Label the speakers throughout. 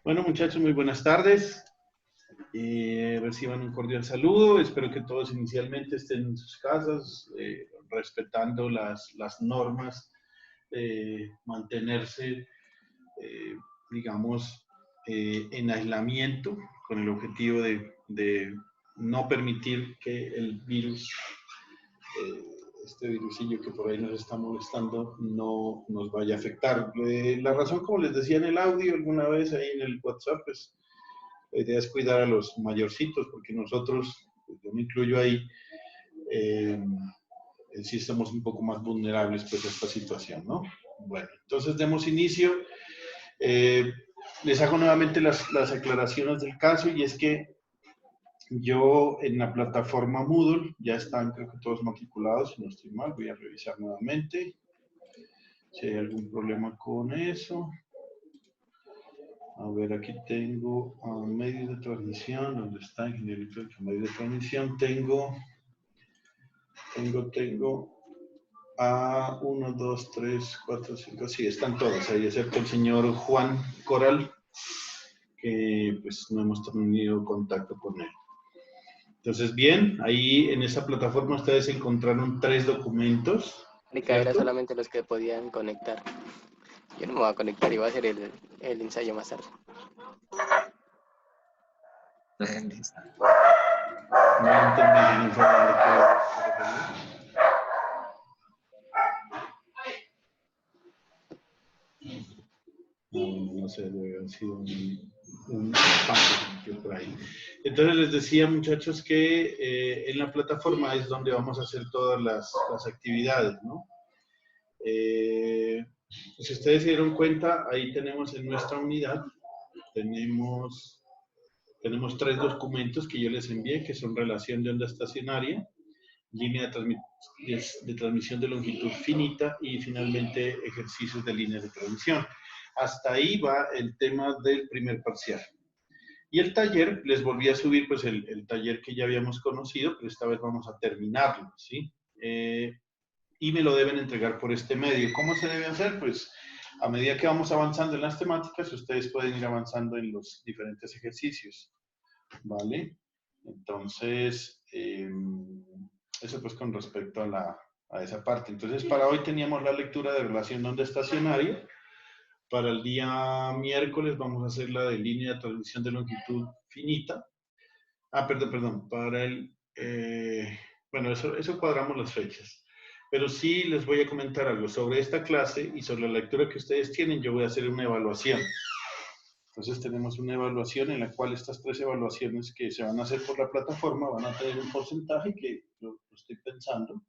Speaker 1: Bueno, muchachos, muy buenas tardes. Reciban un cordial saludo. Espero que todos inicialmente estén en sus casas, respetando las normas, mantenerse, digamos, en aislamiento con el objetivo de no permitir que el virus, este virusillo que por ahí nos está molestando, no nos vaya a afectar. La razón, como les decía en el audio alguna vez ahí en el WhatsApp, pues la idea es cuidar a los mayorcitos, porque nosotros, pues yo me incluyo ahí, eh, sí estamos un poco más vulnerables pues, a esta situación, ¿no? Bueno, entonces demos inicio. Eh, Les hago nuevamente las aclaraciones del caso, y es que yo en la plataforma Moodle, ya están creo que todos matriculados, si no estoy mal, voy a revisar nuevamente si hay algún problema con eso. A ver, aquí tengo medios de transmisión. ¿Dónde está ingeniero electrónico? Medios de transmisión. Tengo a 1, 2, 3, 4, 5. Sí, están todos ahí, excepto el señor Juan Coral, que pues no hemos tenido contacto con él. Entonces, bien, ahí en esa plataforma ustedes encontraron 3 documentos,
Speaker 2: Era
Speaker 1: ¿cierto?
Speaker 2: solamente los que podían conectar. Yo no me voy a conectar, iba a hacer el ensayo más tarde.
Speaker 3: Listo.
Speaker 1: No entendí, señor Fernando, no sé, debe haber sido un paso por ahí. Entonces les decía, muchachos, que en la plataforma es donde vamos a hacer todas las actividades, ¿no? Si ustedes se dieron cuenta, ahí tenemos en nuestra unidad, tenemos 3 documentos que yo les envié, que son relación de onda estacionaria, línea de transmisión de longitud finita y finalmente ejercicios de líneas de transmisión. Hasta ahí va el tema del primer parcial. Y el taller, les volví a subir pues el taller que ya habíamos conocido, pero esta vez vamos a terminarlo, ¿sí? Y me lo deben entregar por este medio. ¿Cómo se debe hacer? Pues a medida que vamos avanzando en las temáticas, ustedes pueden ir avanzando en los diferentes ejercicios, ¿vale? Entonces, eso pues con respecto a esa parte. Entonces, para hoy teníamos la lectura de relación de onda estacionaria. Para el día miércoles vamos a hacer la de línea de transmisión de longitud finita. Perdón. Bueno, eso cuadramos las fechas. Pero sí les voy a comentar algo sobre esta clase y sobre la lectura que ustedes tienen. Yo voy a hacer una evaluación. Entonces tenemos una evaluación en la cual estas 3 evaluaciones que se van a hacer por la plataforma van a tener un porcentaje que lo estoy pensando.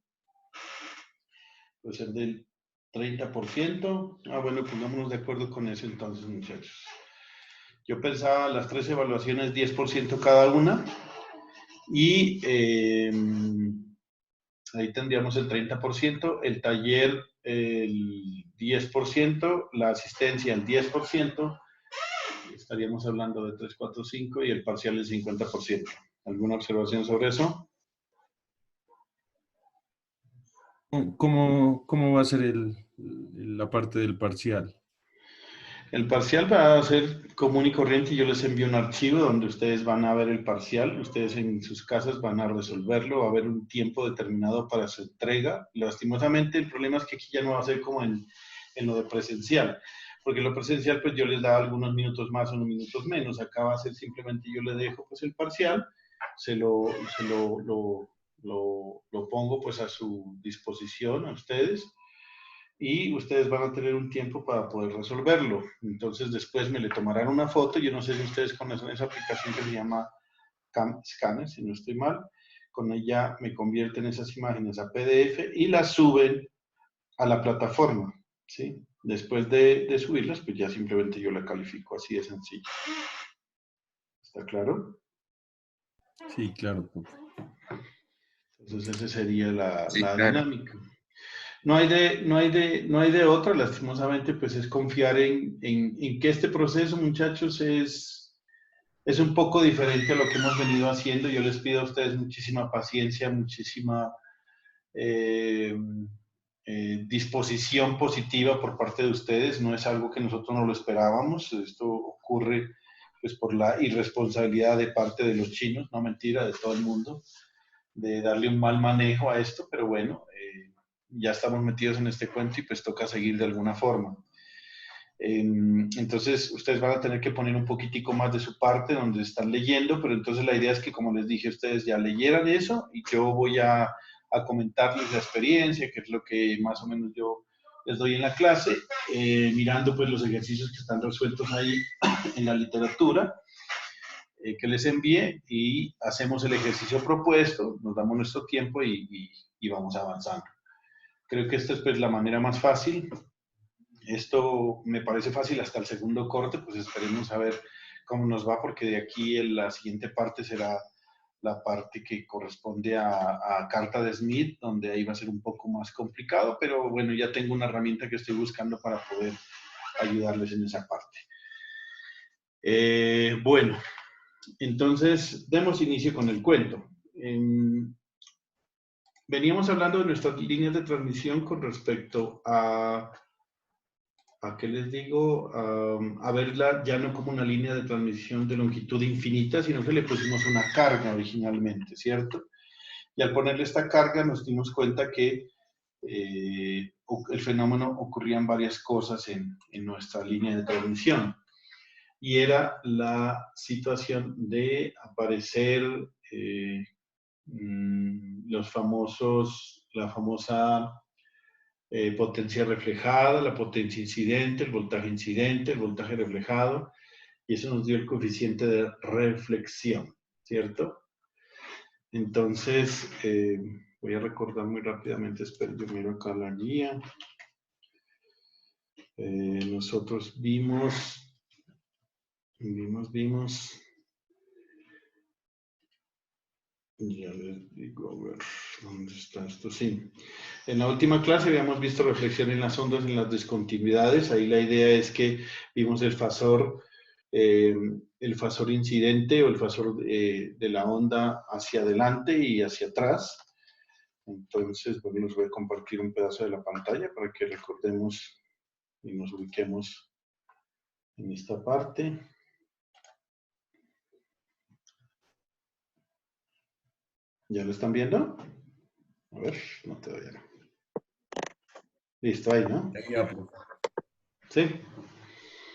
Speaker 1: Puede ser del 30%. Bueno, pongámonos de acuerdo con eso entonces, muchachos. Yo pensaba las 3 evaluaciones 10% cada una. Y ahí tendríamos el 30%, el taller el 10%, la asistencia el 10%, estaríamos hablando de 3, 4, 5 y el parcial el 50%. ¿Alguna observación sobre eso?
Speaker 4: ¿Cómo va a ser la parte del parcial?
Speaker 1: El parcial va a ser común y corriente. Yo les envío un archivo donde ustedes van a ver el parcial. Ustedes en sus casas van a resolverlo. Va a haber un tiempo determinado para su entrega. Lastimosamente, el problema es que aquí ya no va a ser como en lo de presencial. Porque lo presencial, pues yo les daba algunos minutos más o unos minutos menos. Acá va a ser simplemente yo les dejo pues el parcial, lo pongo pues a su disposición a ustedes, y ustedes van a tener un tiempo para poder resolverlo. Entonces después me le tomarán una foto. Yo no sé si ustedes conocen esa aplicación que se llama Scanner, si no estoy mal. Con ella me convierten esas imágenes a PDF y las suben a la plataforma, ¿sí? Después de subirlas, pues ya simplemente yo la califico, así de sencillo. ¿Está claro?
Speaker 4: Sí, claro.
Speaker 1: Entonces esa sería la
Speaker 3: Claro.
Speaker 1: dinámica. No hay de otra, lastimosamente, pues es confiar en que este proceso, muchachos, es un poco diferente a lo que hemos venido haciendo. Yo les pido a ustedes muchísima paciencia, muchísima disposición positiva por parte de ustedes. No es algo que nosotros no lo esperábamos. Esto ocurre pues por la irresponsabilidad de parte de los chinos, no mentira, de todo el mundo, de darle un mal manejo a esto, pero bueno, ya estamos metidos en este cuento y pues toca seguir de alguna forma. Entonces, ustedes van a tener que poner un poquitico más de su parte donde están leyendo, pero entonces la idea es que, como les dije, ustedes ya leyeran eso y yo voy a comentarles la experiencia, que es lo que más o menos yo les doy en la clase, mirando pues los ejercicios que están resueltos ahí en la literatura que les envíe y hacemos el ejercicio propuesto, nos damos nuestro tiempo y vamos avanzando. Creo que esta es pues la manera más fácil. Esto me parece fácil hasta el segundo corte, pues esperemos a ver cómo nos va, porque de aquí en la siguiente parte será la parte que corresponde a carta de Smith, donde ahí va a ser un poco más complicado, pero bueno, ya tengo una herramienta que estoy buscando para poder ayudarles en esa parte. Bueno, entonces demos inicio con el cuento. Veníamos hablando de nuestras líneas de transmisión con respecto a ¿qué les digo? A verla ya no como una línea de transmisión de longitud infinita, sino que le pusimos una carga originalmente, ¿cierto? Y al ponerle esta carga nos dimos cuenta que el fenómeno ocurrían varias cosas en nuestra línea de transmisión. Y era la situación de aparecer la famosa potencia reflejada, la potencia incidente, el voltaje reflejado, y eso nos dio el coeficiente de reflexión, ¿cierto? Entonces, voy a recordar muy rápidamente, espero, yo miro acá la guía. Nosotros vimos, ya les digo, a ver, ¿dónde está esto? Sí. En la última clase habíamos visto reflexión en las ondas, en las discontinuidades. Ahí la idea es que vimos el fasor incidente o el fasor de la onda hacia adelante y hacia atrás. Entonces, bueno, les voy a compartir un pedazo de la pantalla para que recordemos y nos ubiquemos en esta parte. ¿Ya lo están viendo? A ver, no te doy. Listo, ahí, ¿no? ¿Sí?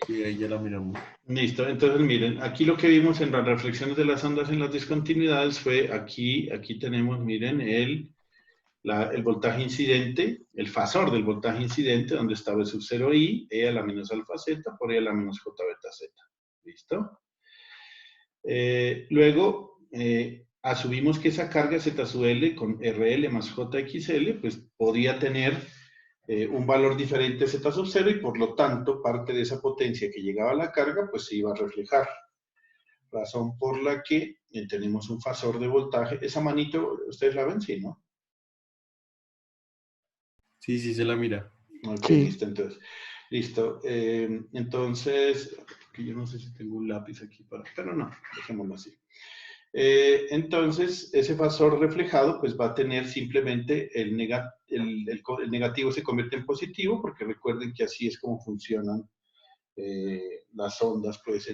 Speaker 4: Sí, ahí ya la miramos.
Speaker 1: Listo, entonces miren, aquí lo que vimos en las reflexiones de las ondas en las discontinuidades fue aquí tenemos, miren, el voltaje incidente, el fasor del voltaje incidente, donde estaba el sub 0i, E a la menos alfa z por E a la menos j beta z. ¿Listo? Luego, asumimos que esa carga Z sub L con RL más JXL, pues podía tener un valor diferente Z sub 0 y por lo tanto parte de esa potencia que llegaba a la carga pues se iba a reflejar. Razón por la que tenemos un fasor de voltaje. Esa manito, ¿ustedes la ven? Sí, ¿no?
Speaker 4: Sí, sí, se la mira.
Speaker 1: Ok,
Speaker 2: Sí.
Speaker 1: listo, entonces. Listo. Entonces, que yo no sé si tengo un lápiz aquí para... Pero no, dejémoslo así. Entonces, ese fasor reflejado pues va a tener simplemente el negativo se convierte en positivo, porque recuerden que así es como funcionan las ondas, pues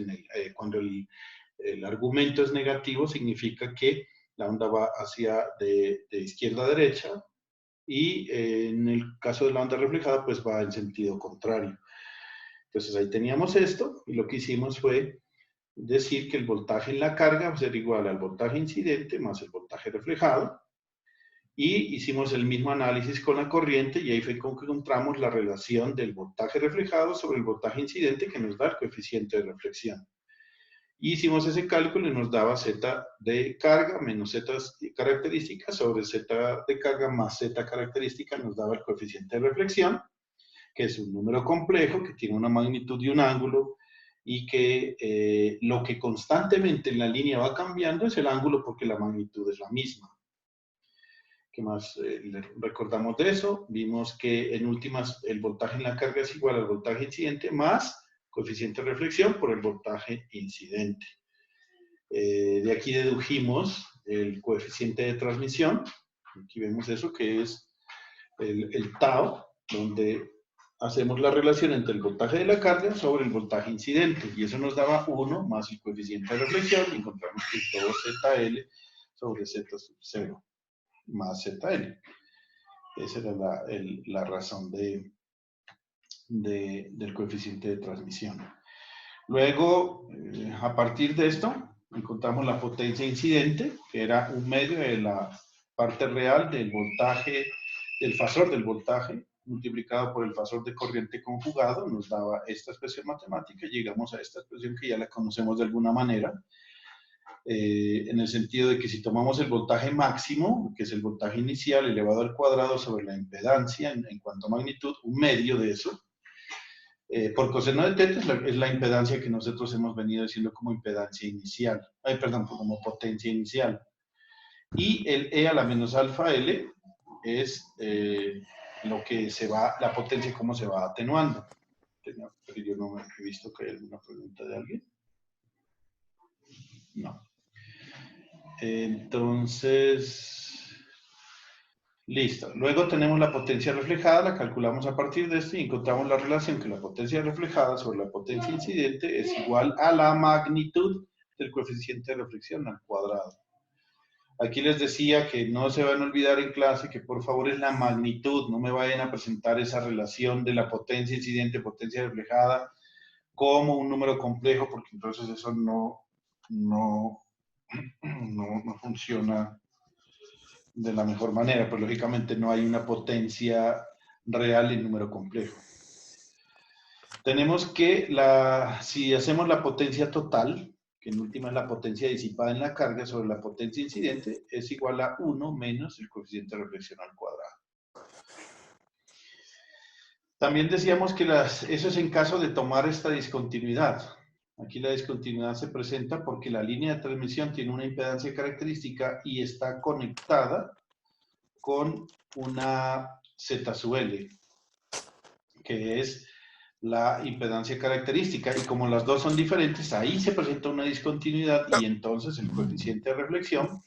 Speaker 1: cuando el argumento es negativo significa que la onda va hacia de izquierda a derecha y en el caso de la onda reflejada pues va en sentido contrario. Entonces ahí teníamos esto y lo que hicimos fue decir que el voltaje en la carga va a ser igual al voltaje incidente más el voltaje reflejado. Y hicimos el mismo análisis con la corriente y ahí fue como que encontramos la relación del voltaje reflejado sobre el voltaje incidente que nos da el coeficiente de reflexión. Y hicimos ese cálculo y nos daba Z de carga menos Z característica sobre Z de carga más Z característica nos daba el coeficiente de reflexión, que es un número complejo que tiene una magnitud y un ángulo y que lo que constantemente en la línea va cambiando es el ángulo porque la magnitud es la misma. ¿Qué más recordamos de eso? Vimos que en últimas el voltaje en la carga es igual al voltaje incidente más coeficiente de reflexión por el voltaje incidente. De aquí dedujimos el coeficiente de transmisión. Aquí vemos eso que es el tau, donde hacemos la relación entre el voltaje de la carga sobre el voltaje incidente, y eso nos daba 1 más el coeficiente de reflexión, y encontramos que es 2ZL sobre Z sub 0 más ZL. Esa era la razón del coeficiente de transmisión. Luego, a partir de esto, encontramos la potencia incidente, que era un medio de la parte real del voltaje, del fasor del voltaje, multiplicado por el fasor de corriente conjugado, nos daba esta expresión matemática, y llegamos a esta expresión que ya la conocemos de alguna manera, en el sentido de que si tomamos el voltaje máximo, que es el voltaje inicial elevado al cuadrado sobre la impedancia en cuanto a magnitud, un medio de eso, por coseno de teta es la impedancia que nosotros hemos venido diciendo como impedancia inicial, perdón, como potencia inicial. Y el E a la menos alfa L es lo que se va, la potencia cómo se va atenuando. Pero yo no he visto que hay alguna pregunta de alguien. No. Entonces, listo. Luego tenemos la potencia reflejada, la calculamos a partir de esto y encontramos la relación que la potencia reflejada sobre la potencia incidente es igual a la magnitud del coeficiente de reflexión al cuadrado. Aquí les decía que no se van a olvidar en clase que por favor es la magnitud, no me vayan a presentar esa relación de la potencia incidente, potencia reflejada como un número complejo, porque entonces eso no funciona de la mejor manera, pues lógicamente no hay una potencia real en número complejo. Tenemos que, si hacemos la potencia total, que en última es la potencia disipada en la carga sobre la potencia incidente, es igual a 1 menos el coeficiente de reflexión al cuadrado. También decíamos que eso es en caso de tomar esta discontinuidad. Aquí la discontinuidad se presenta porque la línea de transmisión tiene una impedancia característica y está conectada con una Z sub L, que es la impedancia característica, y como las dos son diferentes, ahí se presenta una discontinuidad y entonces el coeficiente de reflexión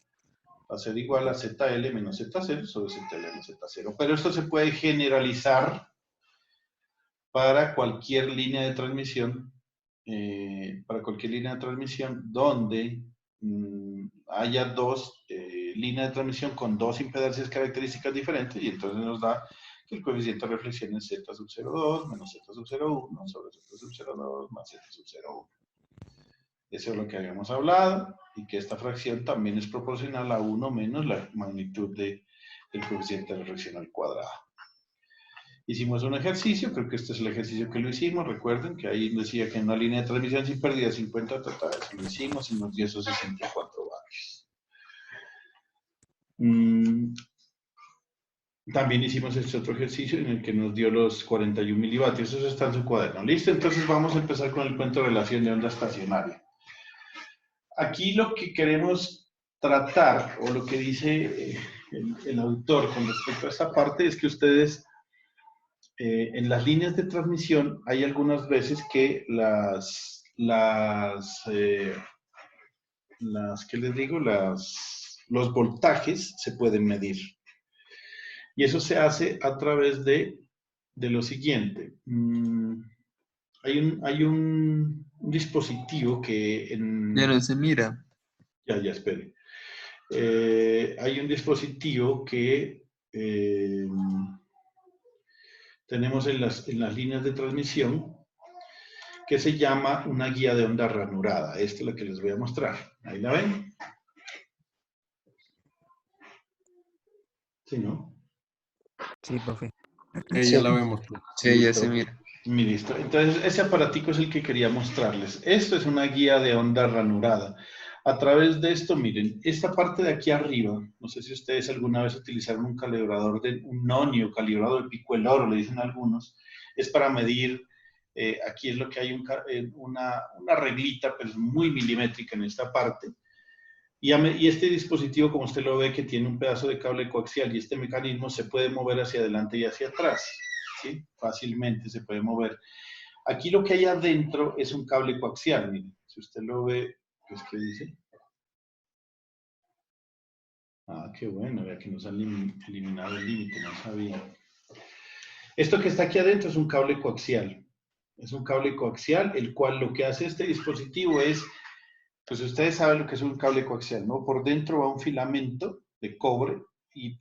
Speaker 1: va a ser igual a ZL menos Z0 sobre ZL menos Z0. Pero esto se puede generalizar para cualquier línea de transmisión, donde haya dos líneas de transmisión con dos impedancias características diferentes, y entonces nos da que el coeficiente de reflexión es Z sub 0,2 menos Z sub 0,1 sobre Z sub 0,2 más Z sub 0,1. Eso es lo que habíamos hablado, y que esta fracción también es proporcional a 1 menos la magnitud del coeficiente de reflexión al cuadrado. Hicimos un ejercicio, creo que este es el ejercicio que lo hicimos, recuerden que ahí decía que en una línea de transmisión sin pérdida 50 totales, lo hicimos y nos dio esos 64 vatios. También hicimos este otro ejercicio en el que nos dio los 41 milivatios, eso está en su cuaderno. ¿Listo? Entonces vamos a empezar con el cuento de relación de onda estacionaria. Aquí lo que queremos tratar, o lo que dice el autor con respecto a esta parte, es que ustedes en las líneas de transmisión hay algunas veces que ¿qué les digo? Los voltajes se pueden medir. Y eso se hace a través de lo siguiente. Hay un dispositivo que
Speaker 3: Ya no se mira.
Speaker 1: Ya, espere. Hay un dispositivo que tenemos en las líneas de transmisión que se llama una guía de onda ranurada. Esta es la que les voy a mostrar. ¿Ahí la ven? ¿Sí, no?
Speaker 3: Sí, profe.
Speaker 4: Ya la vemos.
Speaker 3: Sí, ya se mira.
Speaker 1: Listo. Entonces, ese aparatico es el que quería mostrarles. Esto es una guía de onda ranurada. A través de esto, miren, esta parte de aquí arriba, no sé si ustedes alguna vez utilizaron un calibrador, un nonio, calibrador de pico el oro, le dicen algunos, es para medir, aquí es lo que hay una reglita, pero es muy milimétrica en esta parte. Y este dispositivo, como usted lo ve, que tiene un pedazo de cable coaxial y este mecanismo se puede mover hacia adelante y hacia atrás, ¿sí? Fácilmente se puede mover. Aquí lo que hay adentro es un cable coaxial, miren, si usted lo ve, ¿qué dice? Ah, qué bueno, vea que nos han eliminado el límite, no sabía. Esto que está aquí adentro es un cable coaxial. Es un cable coaxial, el cual lo que hace este dispositivo es, pues ustedes saben lo que es un cable coaxial, ¿no? Por dentro va un filamento de cobre y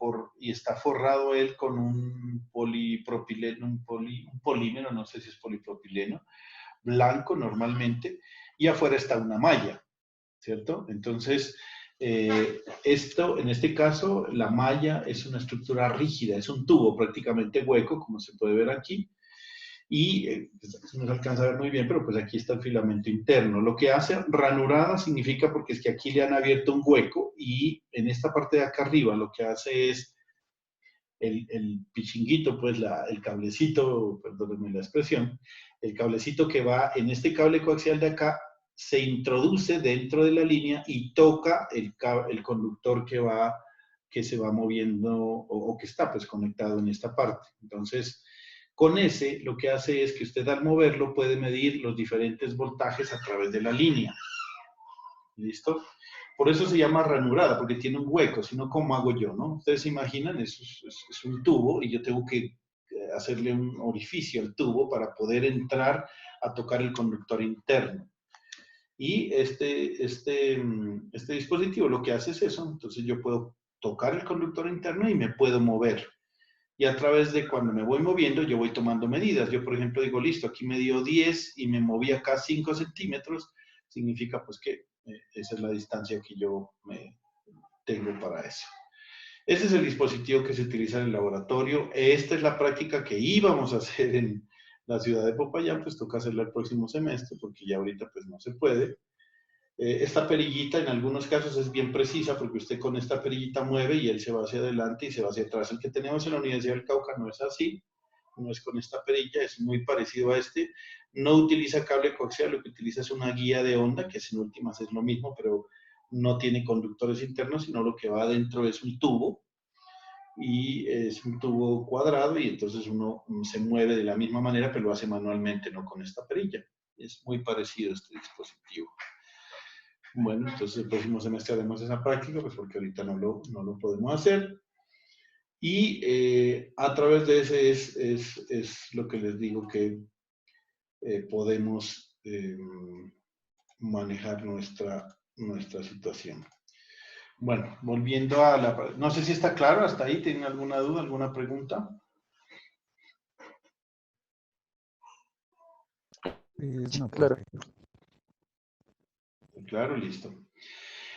Speaker 1: está forrado él con un polipropileno, un polímero, no sé si es polipropileno, blanco normalmente, y afuera está una malla, ¿cierto? Entonces, esto, en este caso, la malla es una estructura rígida, es un tubo prácticamente hueco, como se puede ver aquí, y pues, no se alcanza a ver muy bien, pero pues aquí está el filamento interno. Lo que hace ranurada significa porque es que aquí le han abierto un hueco y en esta parte de acá arriba lo que hace es el pichinguito, pues el cablecito, perdónenme la expresión, el cablecito que va en este cable coaxial de acá se introduce dentro de la línea y toca el conductor que se va moviendo o que está pues conectado en esta parte. Entonces, con ese, lo que hace es que usted al moverlo puede medir los diferentes voltajes a través de la línea. ¿Listo? Por eso se llama ranurada, porque tiene un hueco, si no, ¿cómo hago yo, no? Ustedes se imaginan, es un tubo y yo tengo que hacerle un orificio al tubo para poder entrar a tocar el conductor interno. Y este dispositivo lo que hace es eso, entonces yo puedo tocar el conductor interno y me puedo mover. Y a través de cuando me voy moviendo, yo voy tomando medidas. Yo, por ejemplo, digo, listo, aquí me dio 10 y me moví acá 5 centímetros. Significa, pues, que esa es la distancia que yo tengo para eso. Ese es el dispositivo que se utiliza en el laboratorio. Esta es la práctica que íbamos a hacer en la ciudad de Popayán, pues toca hacerla el próximo semestre, porque ya ahorita, pues, no se puede. Esta perillita en algunos casos es bien precisa porque usted con esta perillita mueve y él se va hacia adelante y se va hacia atrás. El que tenemos en la Universidad del Cauca no es así, no es con esta perilla, es muy parecido a este. No utiliza cable coaxial, lo que utiliza es una guía de onda, que en últimas es lo mismo, pero no tiene conductores internos, sino lo que va adentro es un tubo y es un tubo cuadrado y entonces uno se mueve de la misma manera, pero lo hace manualmente, no con esta perilla. Es muy parecido a este dispositivo. Bueno, entonces el próximo semestre haremos esa práctica, pues porque ahorita no lo podemos hacer. Y a través de ese es lo que les digo que podemos manejar nuestra situación. Bueno, volviendo a la... No sé si está claro hasta ahí. ¿Tienen alguna duda, alguna pregunta?
Speaker 3: No,
Speaker 2: Claro.
Speaker 1: Claro, listo.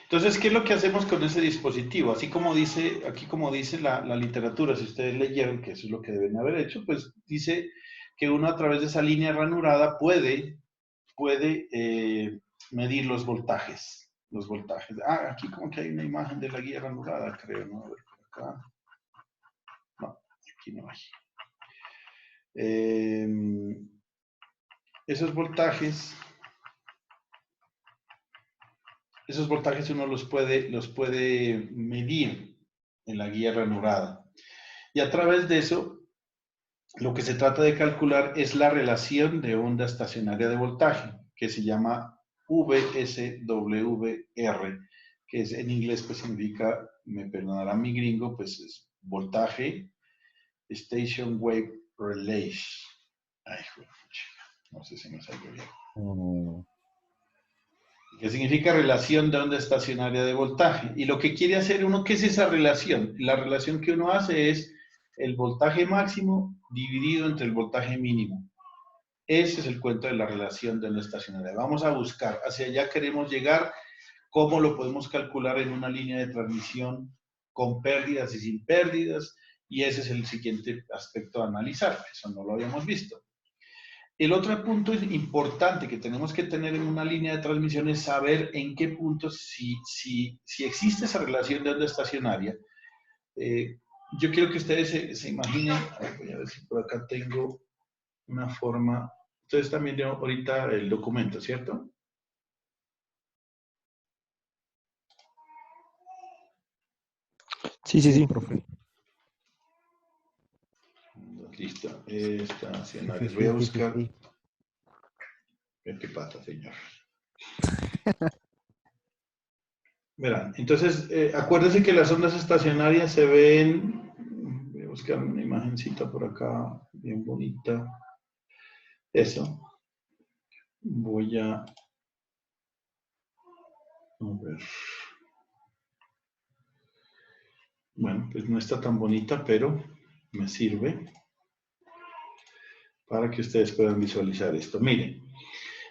Speaker 1: Entonces, ¿qué es lo que hacemos con ese dispositivo? Así como dice, aquí como dice la literatura, si ustedes leyeron que eso es lo que deben haber hecho, pues dice que uno a través de esa línea ranurada puede medir los voltajes. Ah, aquí como que hay una imagen de la guía ranurada, creo, ¿no? A ver, por acá. No, aquí no hay. Esos voltajes uno los puede medir en la guía ranurada. Y a través de eso, lo que se trata de calcular es la relación de onda estacionaria de voltaje, que se llama VSWR, que es, en inglés pues significa, me perdonará mi gringo, pues es voltaje Station Wave Relation. Ay, joder, no sé si me salió bien. Que significa relación de onda estacionaria de voltaje. Y lo que quiere hacer uno, ¿qué es esa relación? La relación que uno hace es el voltaje máximo dividido entre el voltaje mínimo. Ese es el cuento de la relación de onda estacionaria. Vamos a buscar, hacia allá queremos llegar, cómo lo podemos calcular en una línea de transmisión con pérdidas y sin pérdidas, y ese es el siguiente aspecto a analizar, eso no lo habíamos visto. El otro punto importante que tenemos que tener en una línea de transmisión es saber en qué punto, si existe esa relación de onda estacionaria. Yo quiero que ustedes se imaginen, voy a ver si por acá tengo una forma. Ustedes están viendo ahorita el documento, ¿cierto?
Speaker 2: Sí.
Speaker 3: Profe.
Speaker 1: Listo. Estacionaria. Voy a buscar. ¿Qué pasa, señor? Verán, entonces, acuérdense que las ondas estacionarias se ven, buscar una imagencita por acá, bien bonita. Eso. Voy a ver. Bueno, pues no está tan bonita, pero me sirve para que ustedes puedan visualizar esto. Miren,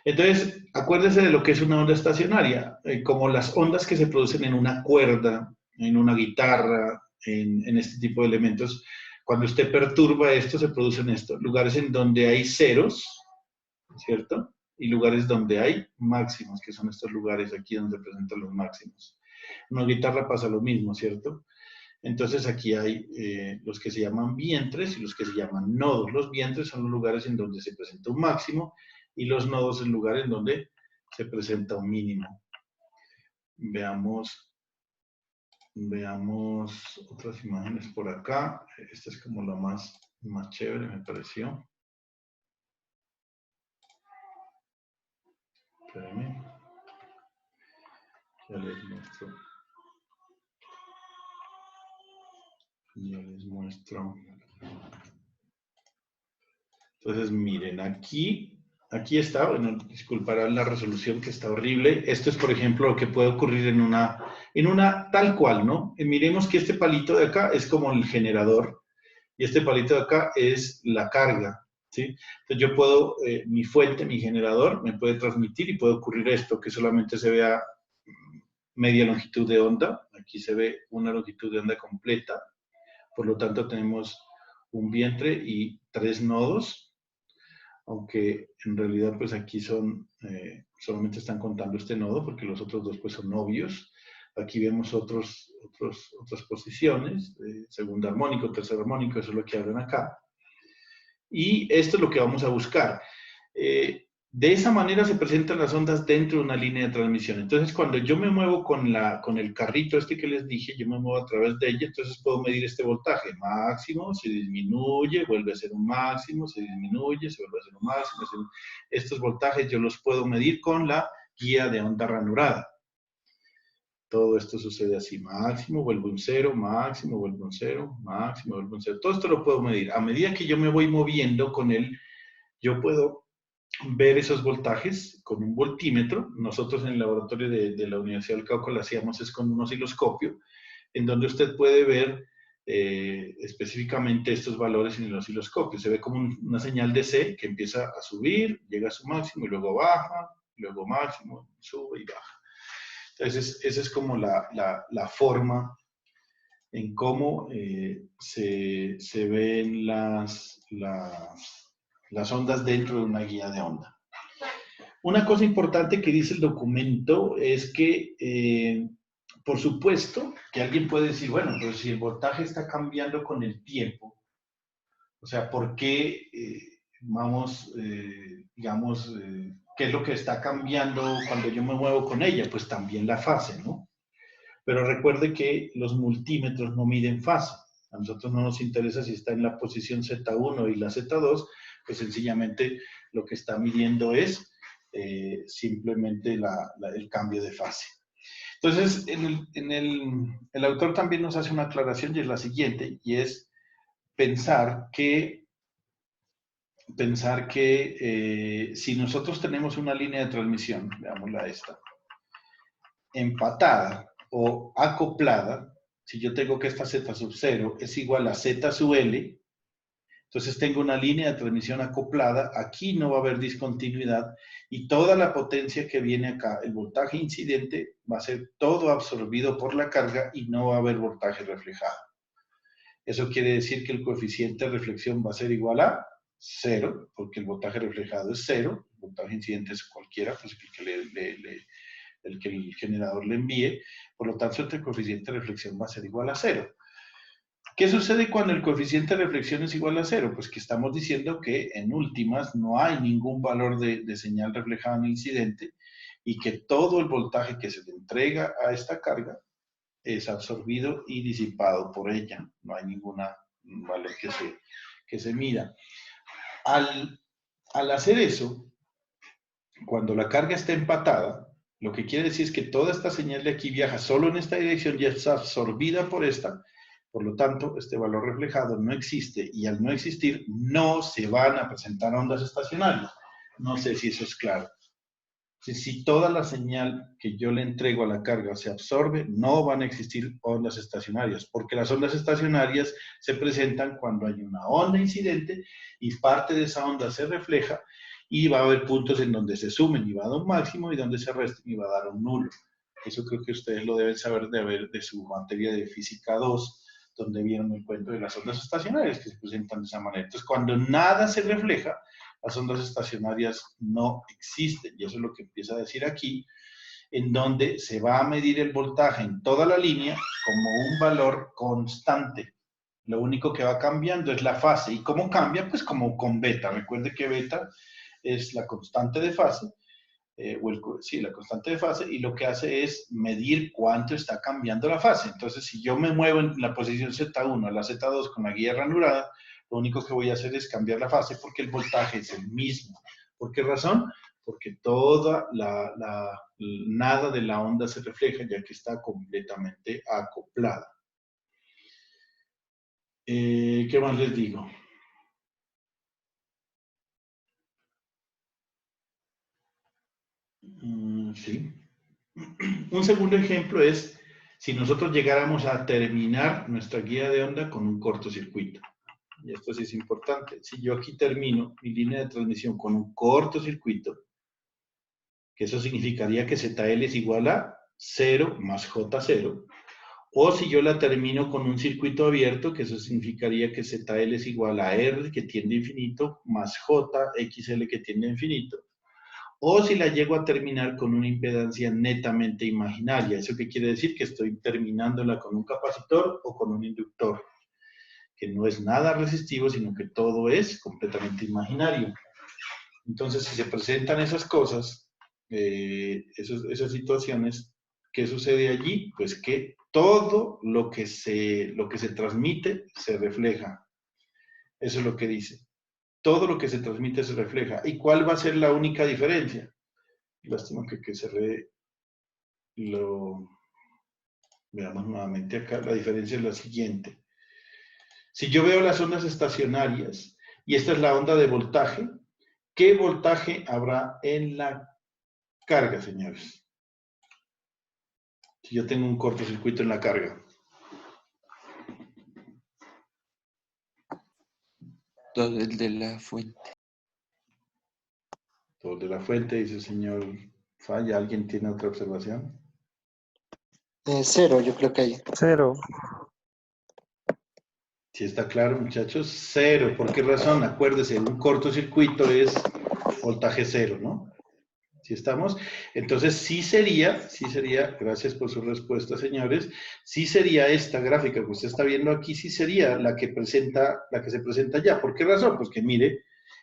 Speaker 1: entonces, acuérdense de lo que es una onda estacionaria, como las ondas que se producen en una cuerda, en una guitarra, en este tipo de elementos. Cuando usted perturba esto, se producen estos lugares en donde hay ceros, ¿cierto? Y lugares donde hay máximos, que son estos lugares aquí donde se presentan los máximos. En una guitarra pasa lo mismo, ¿cierto? Entonces aquí hay los que se llaman vientres y los que se llaman nodos. Los vientres son los lugares en donde se presenta un máximo y los nodos en lugares en donde se presenta un mínimo. Veamos otras imágenes por acá. Esta es como la más chévere, me pareció. Espérenme. Ya les muestro. Entonces, miren, aquí está, bueno, disculparán la resolución que está horrible. Esto es, por ejemplo, lo que puede ocurrir en una tal cual, ¿no? Miremos que este palito de acá es como el generador y este palito de acá es la carga, ¿sí? Entonces yo puedo, mi fuente, mi generador, me puede transmitir y puede ocurrir esto, que solamente se vea media longitud de onda. Aquí se ve una longitud de onda completa. Por lo tanto, tenemos un vientre y 3 nodos, aunque en realidad pues aquí solamente están contando este nodo porque los otros dos pues son obvios. Aquí vemos otras posiciones, segundo armónico, tercer armónico, eso es lo que hablan acá. Y esto es lo que vamos a buscar. De esa manera se presentan las ondas dentro de una línea de transmisión. Entonces, cuando yo me muevo con el carrito este que les dije, yo me muevo a través de ella, entonces puedo medir este voltaje. Máximo, se disminuye, vuelve a ser un máximo, se disminuye, se vuelve a ser un máximo. Estos voltajes yo los puedo medir con la guía de onda ranurada. Todo esto sucede así. Máximo, vuelve un cero, máximo, vuelve un cero, máximo, vuelve un cero. Todo esto lo puedo medir. A medida que yo me voy moviendo con él, yo puedo ver esos voltajes con un voltímetro. Nosotros en el laboratorio de la Universidad del Cauca lo hacíamos es con un osciloscopio, en donde usted puede ver específicamente estos valores en el osciloscopio. Se ve como una señal de C que empieza a subir, llega a su máximo y luego baja, luego máximo, sube y baja. Entonces, esa es como la forma en cómo se ven las ondas dentro de una guía de onda. Una cosa importante que dice el documento es que, por supuesto, que alguien puede decir, bueno, pero si el voltaje está cambiando con el tiempo, o sea, ¿por qué, qué es lo que está cambiando cuando yo me muevo con ella? Pues también la fase, ¿no? Pero recuerde que los multímetros no miden fase. A nosotros no nos interesa si está en la posición Z1 y la Z2, pues sencillamente lo que está midiendo es simplemente el cambio de fase. Entonces, el autor también nos hace una aclaración y es la siguiente, y es pensar que si nosotros tenemos una línea de transmisión, veámosla esta, empatada o acoplada, si yo tengo que esta Z sub 0 es igual a Z sub L, entonces tengo una línea de transmisión acoplada, aquí no va a haber discontinuidad y toda la potencia que viene acá, el voltaje incidente, va a ser todo absorbido por la carga y no va a haber voltaje reflejado. Eso quiere decir que el coeficiente de reflexión va a ser igual a 0, porque el voltaje reflejado es 0, el voltaje incidente es cualquiera, pues el que el generador le envíe, por lo tanto el coeficiente de reflexión va a ser igual a 0. ¿Qué sucede cuando el coeficiente de reflexión es igual a 0? Pues que estamos diciendo que en últimas no hay ningún valor de señal reflejada en el incidente y que todo el voltaje que se le entrega a esta carga es absorbido y disipado por ella. No hay ningún valor que se mida. Al hacer eso, cuando la carga está empatada, lo que quiere decir es que toda esta señal de aquí viaja solo en esta dirección y es absorbida por esta, Por lo tanto, este valor reflejado no existe y al no existir no se van a presentar ondas estacionarias. No sé si eso es claro. Si toda la señal que yo le entrego a la carga se absorbe, no van a existir ondas estacionarias, porque las ondas estacionarias se presentan cuando hay una onda incidente y parte de esa onda se refleja y va a haber puntos en donde se sumen y va a dar un máximo y donde se resten y va a dar un nulo. Eso creo que ustedes lo deben saber de su materia de física 2, donde vieron el cuento de las ondas estacionarias que se presentan de esa manera. Entonces, cuando nada se refleja, las ondas estacionarias no existen. Y eso es lo que empieza a decir aquí, en donde se va a medir el voltaje en toda la línea como un valor constante. Lo único que va cambiando es la fase. ¿Y cómo cambia? Pues como con beta. Recuerde que beta es la constante de fase, la constante de fase, y lo que hace es medir cuánto está cambiando la fase. Entonces, si yo me muevo en la posición Z1 a la Z2 con la guía ranurada, lo único que voy a hacer es cambiar la fase porque el voltaje es el mismo. ¿Por qué razón? Porque toda nada de la onda se refleja ya que está completamente acoplada. ¿Qué más les digo? Sí. Un segundo ejemplo es si nosotros llegáramos a terminar nuestra guía de onda con un cortocircuito. Y esto sí es importante. Si yo aquí termino mi línea de transmisión con un cortocircuito, que eso significaría que ZL es igual a 0 más J0, o si yo la termino con un circuito abierto, que eso significaría que ZL es igual a R, que tiende a infinito, más JXL, que tiende a infinito. O si la llego a terminar con una impedancia netamente imaginaria. ¿Eso qué quiere decir? Que estoy terminándola con un capacitor o con un inductor, que no es nada resistivo, sino que todo es completamente imaginario. Entonces, si se presentan esas cosas, esas situaciones, ¿qué sucede allí? Pues que todo lo que se transmite se refleja. Eso es lo que dice. Todo lo que se transmite se refleja. ¿Y cuál va a ser la única diferencia? Lástima que cerré lo... Veamos nuevamente acá. La diferencia es la siguiente. Si yo veo las ondas estacionarias, y esta es la onda de voltaje, ¿qué voltaje habrá en la carga, señores? Si yo tengo un cortocircuito en la carga.
Speaker 3: Todo el de la fuente.
Speaker 1: Todo de la fuente, dice el señor Falla. ¿Alguien tiene otra observación?
Speaker 5: 0, yo creo que hay.
Speaker 6: 0.
Speaker 1: Si está claro, muchachos, 0. ¿Por qué razón? Acuérdese, un cortocircuito es voltaje 0, ¿no? ¿Sí estamos? Entonces, sí sería, gracias por su respuesta, señores, sí sería esta gráfica que usted está viendo aquí, sí sería la que se presenta ya. ¿Por qué razón? Pues que mire,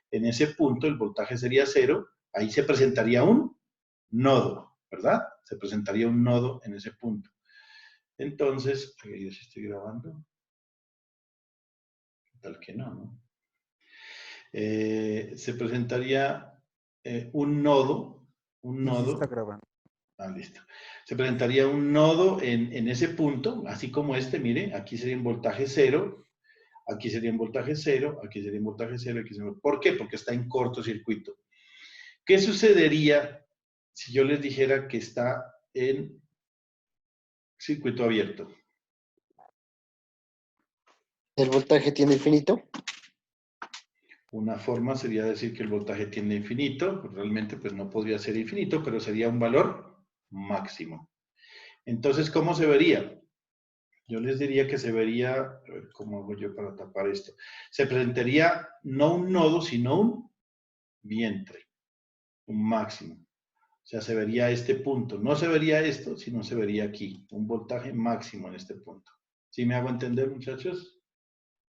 Speaker 1: en ese punto el voltaje sería 0, ahí se presentaría un nodo, ¿verdad? Se presentaría un nodo en ese punto. Entonces, yo sí estoy grabando. Tal que no, ¿no? Se presentaría un nodo.
Speaker 6: Sí está grabando.
Speaker 1: Listo. Se presentaría un nodo en ese punto, así como este, mire, aquí sería un voltaje 0, aquí sería un voltaje 0, aquí sería un voltaje 0, aquí sería... ¿Por qué? Porque está en cortocircuito. ¿Qué sucedería si yo les dijera que está en circuito abierto?
Speaker 5: ¿El voltaje tiene infinito?
Speaker 1: Una forma sería decir que el voltaje tiende a infinito, realmente pues no podría ser infinito, pero sería un valor máximo. Entonces, ¿cómo se vería? Yo les diría que se vería, a ver, ¿cómo hago yo para tapar esto? Se presentaría no un nodo, sino un vientre, un máximo. O sea, se vería este punto. No se vería esto, sino se vería aquí, un voltaje máximo en este punto. ¿Sí me hago entender, muchachos?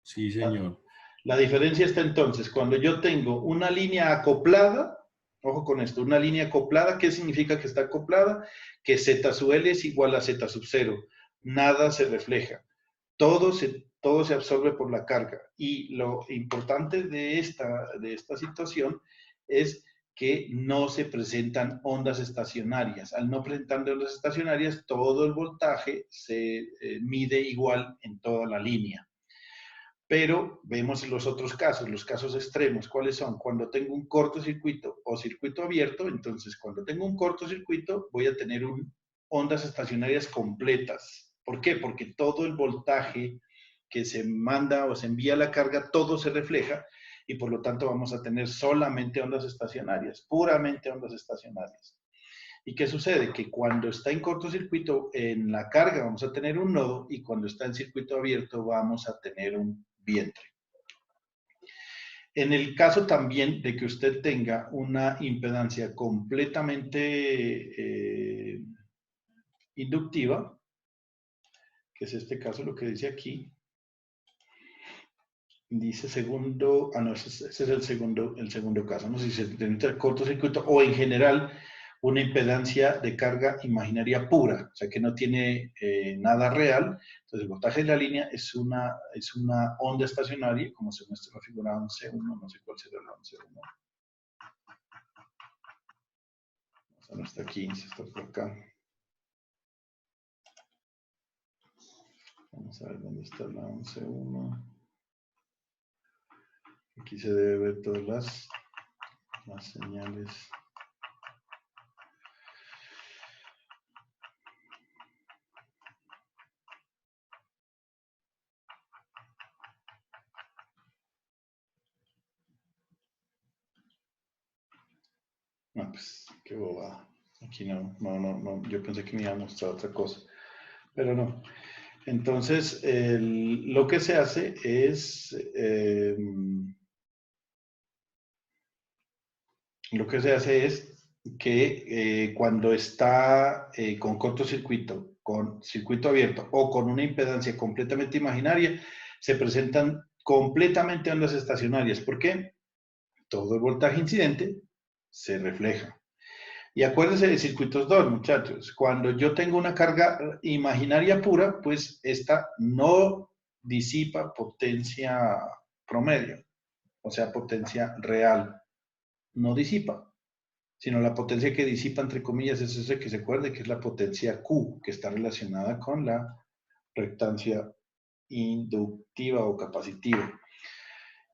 Speaker 4: Sí, señor.
Speaker 1: La diferencia está entonces, cuando yo tengo una línea acoplada, ojo con esto, una línea acoplada, ¿qué significa que está acoplada? Que Z sub L es igual a Z sub 0. Nada se refleja. Todo se absorbe por la carga. Y lo importante de esta situación es que no se presentan ondas estacionarias. Al no presentar ondas estacionarias, todo el voltaje se mide igual en toda la línea. Pero vemos los otros casos, los casos extremos. ¿Cuáles son? Cuando tengo un cortocircuito o circuito abierto, entonces cuando tengo un cortocircuito voy a tener ondas estacionarias completas. ¿Por qué? Porque todo el voltaje que se manda o se envía a la carga, todo se refleja y por lo tanto vamos a tener solamente ondas estacionarias, puramente ondas estacionarias. ¿Y qué sucede? Que cuando está en cortocircuito, en la carga vamos a tener un nodo y cuando está en circuito abierto vamos a tener un vientre. En el caso también de que usted tenga una impedancia completamente inductiva, que es este caso, lo que dice aquí, dice segundo, no, ese es el segundo caso, no sé si se necesita el cortocircuito o en general una impedancia de carga imaginaria pura, o sea que no tiene nada real. Entonces el voltaje de la línea es una onda estacionaria, como se muestra en la figura 11.1, no sé cuál será la 11.1. O sea, no está aquí, está por acá. Vamos a ver dónde está la 11.1. Aquí se debe ver todas las señales. No, pues, qué bobada. Aquí no, yo pensé que me iba a mostrar otra cosa, pero no. Entonces, lo que se hace es, que cuando está con cortocircuito, con circuito abierto o con una impedancia completamente imaginaria, se presentan completamente ondas estacionarias. ¿Por qué? Todo el voltaje incidente se refleja. Y acuérdense de circuitos 2, muchachos. Cuando yo tengo una carga imaginaria pura, pues esta no disipa potencia promedio, o sea, potencia real. No disipa, sino la potencia que disipa, entre comillas, es ese que se acuerde, que es la potencia Q, que está relacionada con la reactancia inductiva o capacitiva.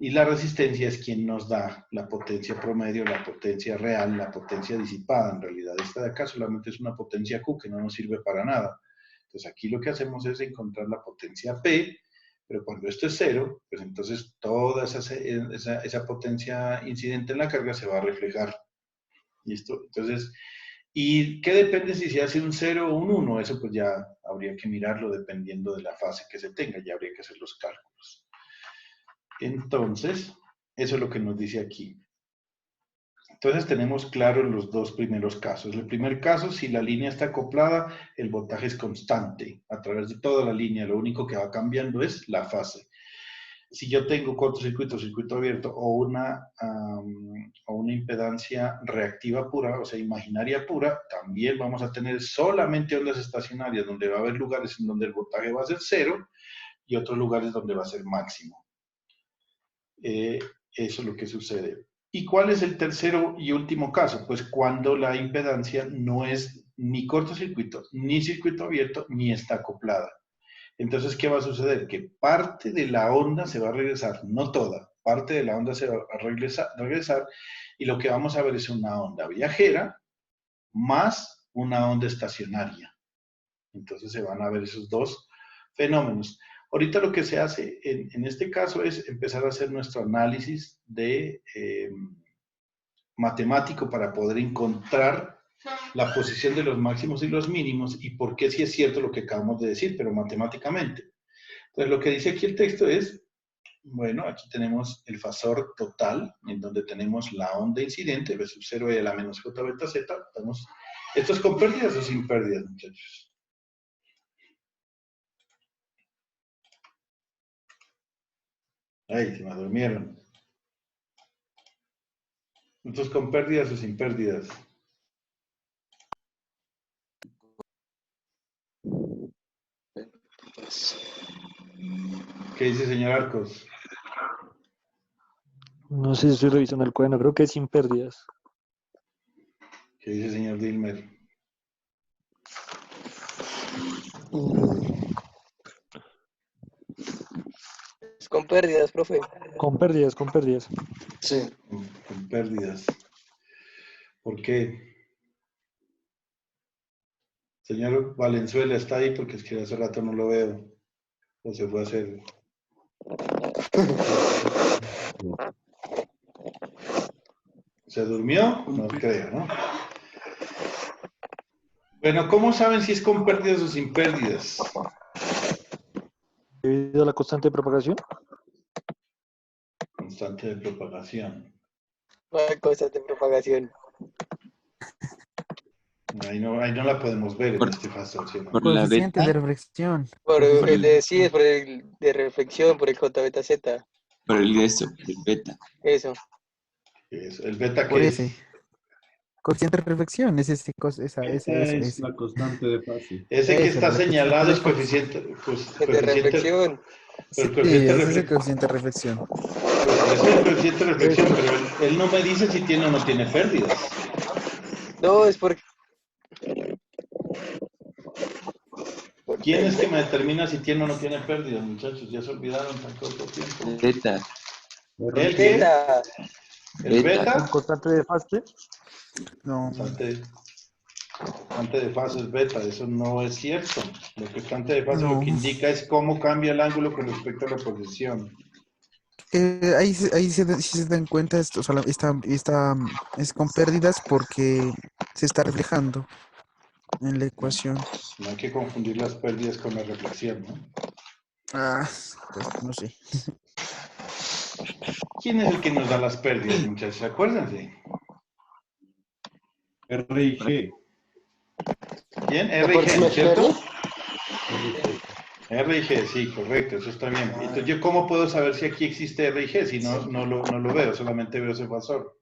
Speaker 1: Y la resistencia es quien nos da la potencia promedio, la potencia real, la potencia disipada. En realidad, esta de acá solamente es una potencia Q que no nos sirve para nada. Entonces, aquí lo que hacemos es encontrar la potencia P, pero cuando esto es cero, pues entonces toda esa potencia incidente en la carga se va a reflejar. ¿Listo? Entonces, ¿y qué depende si se hace un 0 o un 1? Eso pues ya habría que mirarlo dependiendo de la fase que se tenga, ya habría que hacer los cálculos. Entonces, eso es lo que nos dice aquí. Entonces tenemos claros los dos primeros casos. El primer caso, si la línea está acoplada, el voltaje es constante a través de toda la línea. Lo único que va cambiando es la fase. Si yo tengo cortocircuito, circuito abierto o una impedancia reactiva pura, o sea, imaginaria pura, también vamos a tener solamente ondas estacionarias, donde va a haber lugares en donde el voltaje va a ser cero y otros lugares donde va a ser máximo. Eso es lo que sucede. ¿Y cuál es el tercero y último caso? Pues cuando la impedancia no es ni cortocircuito, ni circuito abierto, ni está acoplada. Entonces, ¿qué va a suceder? Que parte de la onda se va a regresar, no toda, parte de la onda se va a regresar y lo que vamos a ver es una onda viajera más una onda estacionaria. Entonces se van a ver esos dos fenómenos. Ahorita lo que se hace en este caso es empezar a hacer nuestro análisis de matemático para poder encontrar la posición de los máximos y los mínimos y por qué sí es cierto lo que acabamos de decir, pero matemáticamente. Entonces lo que dice aquí el texto es, bueno, aquí tenemos el fasor total, en donde tenemos la onda incidente, V sub 0 y a la menos J beta Z. ¿Esto es con pérdidas o sin pérdidas, muchachos? Ay, se me durmieron. ¿Esto es con pérdidas o sin pérdidas? ¿Qué dice, señor Arcos?
Speaker 6: No sé si estoy revisando el cuaderno, creo que es sin pérdidas.
Speaker 1: ¿Qué dice el señor Dilmer?
Speaker 2: Es con pérdidas, profe.
Speaker 6: Con pérdidas, con pérdidas.
Speaker 5: Sí.
Speaker 1: Con pérdidas. ¿Por qué? Señor Valenzuela está ahí porque es que hace rato no lo veo. O se fue a hacer. ¿Se durmió? No creo, ¿no? Bueno, ¿cómo saben si es con pérdidas o sin pérdidas?
Speaker 6: Debido a la constante de propagación.
Speaker 1: Constante de propagación.
Speaker 2: Cosas de propagación.
Speaker 1: Ahí no la podemos ver en
Speaker 3: Por,
Speaker 1: este fasor, ¿sí o no?
Speaker 3: por la
Speaker 7: Coeficiente
Speaker 3: beta,
Speaker 7: de reflexión.
Speaker 2: Por
Speaker 3: Coeficiente.
Speaker 2: el de, sí, es por el de reflexión, por el J beta Z.
Speaker 3: por el de eso, el beta.
Speaker 2: Eso.
Speaker 1: ¿El beta
Speaker 7: Por
Speaker 1: qué
Speaker 7: ese.
Speaker 1: es?
Speaker 7: Coeficiente de reflexión, es ese,
Speaker 4: Esa es
Speaker 7: ese.
Speaker 4: la constante de fase.
Speaker 1: Ese que
Speaker 7: Eso,
Speaker 1: está
Speaker 7: la constante
Speaker 1: señalado
Speaker 7: de
Speaker 1: es coeficiente,
Speaker 2: El de reflexión.
Speaker 1: pero
Speaker 7: Sí,
Speaker 1: el coeficiente
Speaker 7: ese es el coeficiente de reflexión.
Speaker 1: ese es el coeficiente de reflexión, pero él no me dice si tiene o no tiene pérdidas.
Speaker 2: No, es por
Speaker 1: ¿Quién es que me determina si tiene o no tiene pérdidas, muchachos? Ya se olvidaron tan corto tiempo.
Speaker 3: Beta.
Speaker 1: ¿El qué?
Speaker 2: beta.
Speaker 1: ¿El
Speaker 3: Beta.
Speaker 1: beta?
Speaker 6: Constante de fase.
Speaker 7: No.
Speaker 1: Constante de fase es beta, eso no es cierto. Lo que constante de fase lo
Speaker 7: No.
Speaker 1: que indica es cómo cambia el ángulo con respecto a la posición.
Speaker 7: Ahí si se dan cuenta, esto, o sea, es con pérdidas porque se está reflejando en la ecuación.
Speaker 1: No hay que confundir las pérdidas con la reflexión, ¿no?
Speaker 7: Ah, pues no sé.
Speaker 1: ¿Quién es el que nos da las pérdidas, muchachos? Acuérdense.
Speaker 4: R y G.
Speaker 1: ¿Quién?
Speaker 5: La
Speaker 1: R y G, ¿no
Speaker 5: próxima
Speaker 1: es cierto?
Speaker 4: R y G.
Speaker 1: R y G, sí, correcto, eso está bien. Entonces, ¿yo cómo puedo saber si aquí existe R y G? Si no lo veo, solamente veo ese fasor.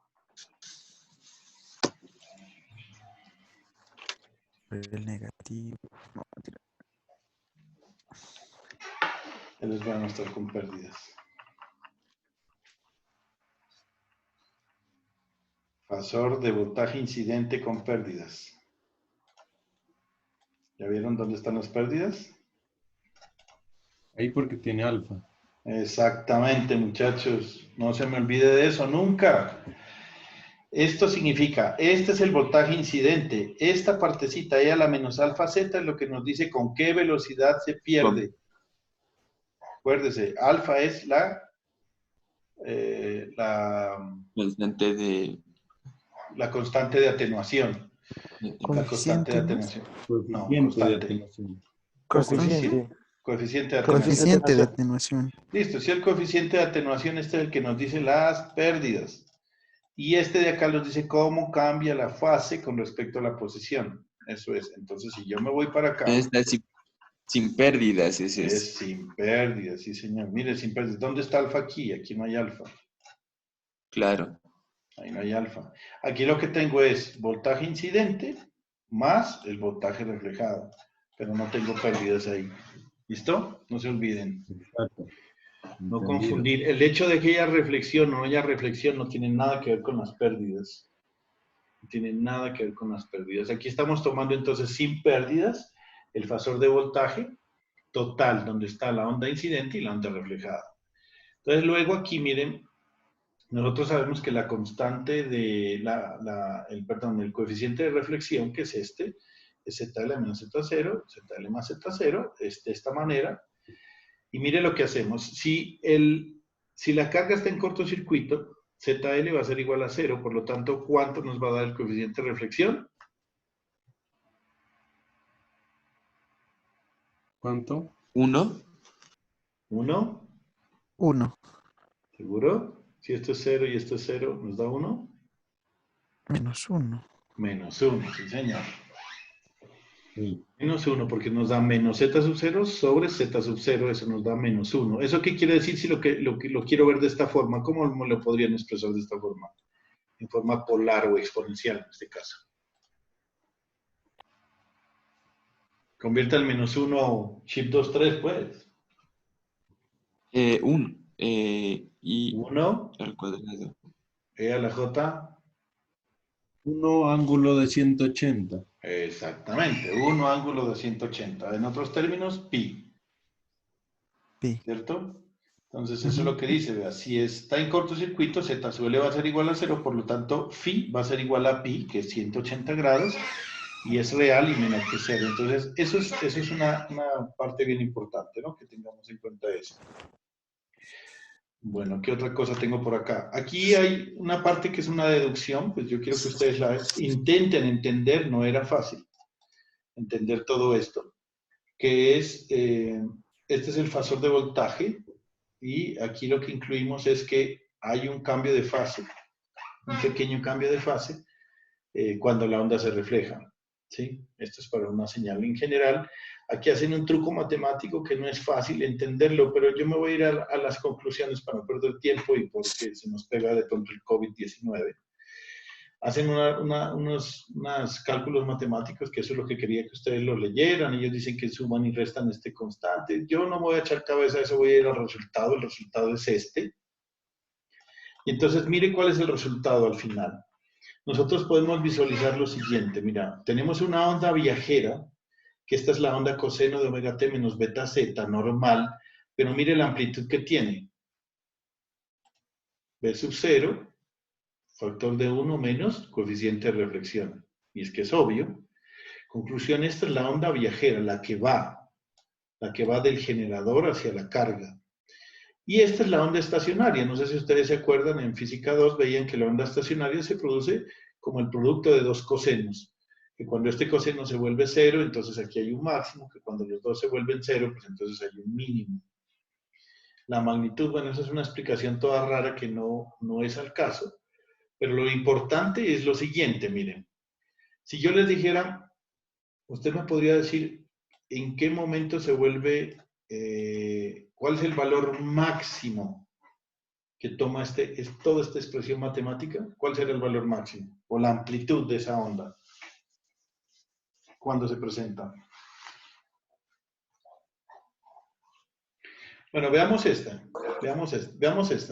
Speaker 7: El negativo. No, mentira.
Speaker 1: Él les va a mostrar con pérdidas. Fasor de voltaje incidente con pérdidas. ¿Ya vieron dónde están las pérdidas?
Speaker 4: Ahí porque tiene alfa.
Speaker 1: Exactamente, muchachos. No se me olvide de eso nunca. Esto significa, este es el voltaje incidente. Esta partecita, E a la menos alfa Z, es lo que nos dice con qué velocidad se pierde. Acuérdese, alfa es
Speaker 3: Constante
Speaker 1: la constante de atenuación. La constante de
Speaker 7: Coeficiente, ¿no?
Speaker 1: atenuación. No,
Speaker 4: Coeficiente de
Speaker 1: constante.
Speaker 4: atenuación.
Speaker 6: Coeficiente.
Speaker 1: Coeficiente de atenuación.
Speaker 7: Coeficiente de atenuación.
Speaker 1: Listo, si el coeficiente de atenuación este es el que nos dice las pérdidas. Y este de acá nos dice cómo cambia la fase con respecto a la posición. Eso es. Entonces, si yo me voy para acá,
Speaker 3: Está sin pérdidas, ese es.
Speaker 1: es sin pérdidas, sí señor. Mire, sin pérdidas. ¿Dónde está alfa aquí? Aquí no hay alfa.
Speaker 3: Claro.
Speaker 1: Ahí no hay alfa. Aquí lo que tengo es voltaje incidente más el voltaje reflejado. Pero no tengo pérdidas ahí. ¿Listo? No se olviden.
Speaker 4: Exacto.
Speaker 1: No
Speaker 4: Entendido.
Speaker 1: confundir. El hecho de que haya reflexión o no haya reflexión no tiene nada que ver con las pérdidas. No tiene nada que ver con las pérdidas. Aquí estamos tomando entonces sin pérdidas el fasor de voltaje total, donde está la onda incidente y la onda reflejada. Entonces luego aquí miren, nosotros sabemos que la constante de el coeficiente de reflexión, que es este, es ZL menos Z0, ZL más Z0, es de esta manera. Y mire lo que hacemos. Si la carga está en cortocircuito, ZL va a ser igual a 0, por lo tanto, ¿cuánto nos va a dar el coeficiente de reflexión?
Speaker 4: ¿Cuánto?
Speaker 3: 1.
Speaker 1: 1.
Speaker 7: 1.
Speaker 1: ¿Seguro? Si esto es 0 y esto es 0, ¿nos da 1?
Speaker 7: Menos 1.
Speaker 1: Menos 1, sí señor.
Speaker 4: Sí.
Speaker 1: Menos 1 porque nos da menos Z sub 0 sobre Z sub 0, eso nos da menos 1. ¿Eso qué quiere decir si lo quiero ver de esta forma? ¿Cómo lo podrían expresar de esta forma? En forma polar o exponencial en este caso. Convierta el menos 1 chip 2, 3, pues.
Speaker 3: 1. Y
Speaker 1: 1,
Speaker 3: al cuadrado.
Speaker 1: E a la J,
Speaker 4: 1 ángulo de 180.
Speaker 1: Exactamente, 1 ángulo de 180. En otros términos, pi.
Speaker 7: Pi.
Speaker 1: ¿Cierto? Entonces, eso es lo que dice, vea, si está en cortocircuito, z sub L va a ser igual a 0, por lo tanto, phi va a ser igual a pi, que es 180 grados, y es real y menor que 0. Entonces, eso es una parte bien importante, ¿no? Que tengamos en cuenta eso. Bueno, ¿qué otra cosa tengo por acá? Aquí hay una parte que es una deducción, pues yo quiero que ustedes la intenten entender, no era fácil entender todo esto, que es, este es el fasor de voltaje, y aquí lo que incluimos es que hay un cambio de fase, un pequeño cambio de fase, cuando la onda se refleja, ¿sí? Esto es para una señal en general. Aquí hacen un truco matemático que no es fácil entenderlo, pero yo me voy a ir a las conclusiones para no perder tiempo y porque se nos pega de pronto el COVID-19. Hacen unos cálculos matemáticos, que eso es lo que quería que ustedes lo leyeran. Ellos dicen que suman y restan este constante. Yo no me voy a echar cabeza a eso, voy a ir al resultado. El resultado es este. Y entonces, mire cuál es el resultado al final. Nosotros podemos visualizar lo siguiente. Mira, tenemos una onda viajera, que esta es la onda coseno de omega t menos beta z normal, pero mire la amplitud que tiene. B sub 0, factor de 1 menos coeficiente de reflexión. Y es que es obvio. Conclusión, esta es la onda viajera, la que va del generador hacia la carga. Y esta es la onda estacionaria. No sé si ustedes se acuerdan, en física 2 veían que la onda estacionaria se produce como el producto de dos cosenos. Que cuando este coseno se vuelve 0, entonces aquí hay un máximo, que cuando los dos se vuelven 0, pues entonces hay un mínimo. La magnitud, bueno, esa es una explicación toda rara que no es al caso. Pero lo importante es lo siguiente, miren. Si yo les dijera, usted me podría decir en qué momento se vuelve, cuál es el valor máximo que toma toda esta expresión matemática, ¿cuál será el valor máximo? O la amplitud de esa onda, cuando se presenta. Bueno, veamos esta,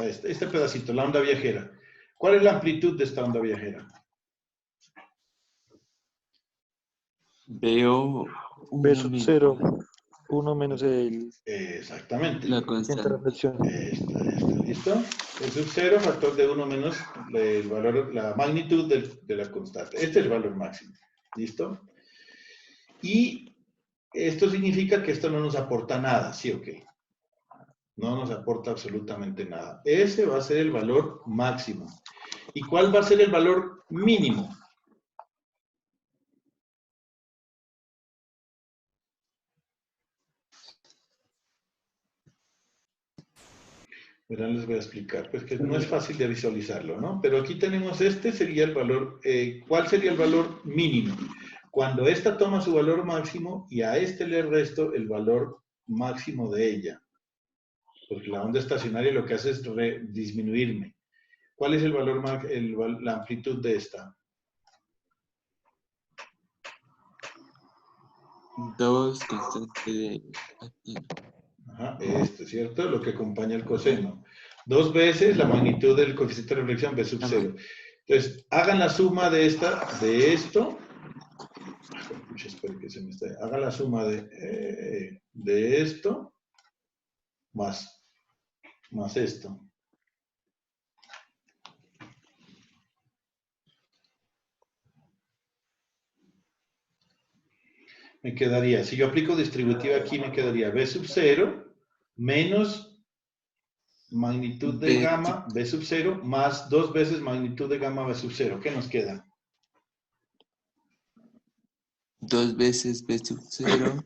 Speaker 1: este pedacito, la onda viajera. ¿Cuál es la amplitud de esta onda viajera?
Speaker 3: Veo
Speaker 6: B sub 0, 1 menos el
Speaker 1: Exactamente.
Speaker 3: la
Speaker 6: coeficiente de
Speaker 3: constante.
Speaker 6: reflexión.
Speaker 1: ¿Listo? El sub 0, factor de 1 menos el valor, la magnitud de la constante. Este es el valor máximo. ¿Listo? Y esto significa que esto no nos aporta nada, ¿sí o qué? No nos aporta absolutamente nada. Ese va a ser el valor máximo. ¿Y cuál va a ser el valor mínimo? Verán, les voy a explicar, pues que no es fácil de visualizarlo, ¿no? Pero aquí tenemos, este sería el valor, ¿cuál sería el valor mínimo? Cuando esta toma su valor máximo y a este le resto el valor máximo de ella. Porque la onda estacionaria lo que hace es disminuirme. ¿Cuál es el valor, la amplitud de esta?
Speaker 3: 2 constante de...
Speaker 1: Ajá, ¿cierto? Lo que acompaña el coseno. 2 veces la magnitud del coeficiente de reflexión B sub 0. Entonces, hagan la suma de esto. Espero que se me esté. Hagan la suma de esto más esto. Me quedaría, si yo aplico distributiva aquí, me quedaría B sub 0 menos magnitud de gamma B sub 0 más 2 veces magnitud de gamma B sub 0. ¿Qué nos queda?
Speaker 3: 2 veces B sub 0.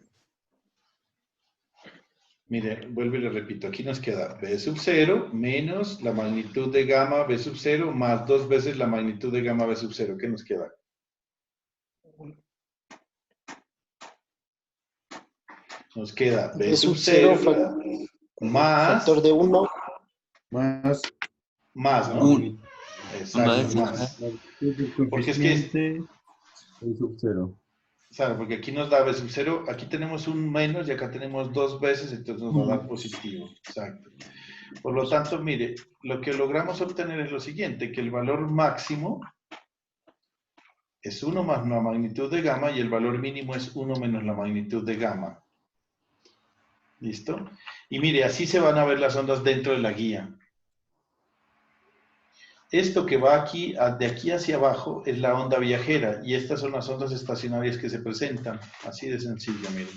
Speaker 1: Mire, vuelvo y le repito, aquí nos queda B sub 0 menos la magnitud de gamma B sub 0 más 2 veces la magnitud de gamma B sub 0. ¿Qué nos queda? Nos queda B sub 0 más...
Speaker 5: Factor de 1.
Speaker 1: Más, ¿no?
Speaker 3: 1.
Speaker 1: Exacto, más. Porque es que...
Speaker 4: B sub 0.
Speaker 1: Claro, porque aquí nos da B sub 0, aquí tenemos un menos y acá tenemos 2 veces, entonces nos va a dar positivo. Exacto. Por lo tanto, mire, lo que logramos obtener es lo siguiente, que el valor máximo es 1 más la magnitud de gamma y el valor mínimo es 1 menos la magnitud de gamma. ¿Listo? Y mire, así se van a ver las ondas dentro de la guía. Esto que va aquí, de aquí hacia abajo, es la onda viajera y estas son las ondas estacionarias que se presentan. Así de sencillo, miren.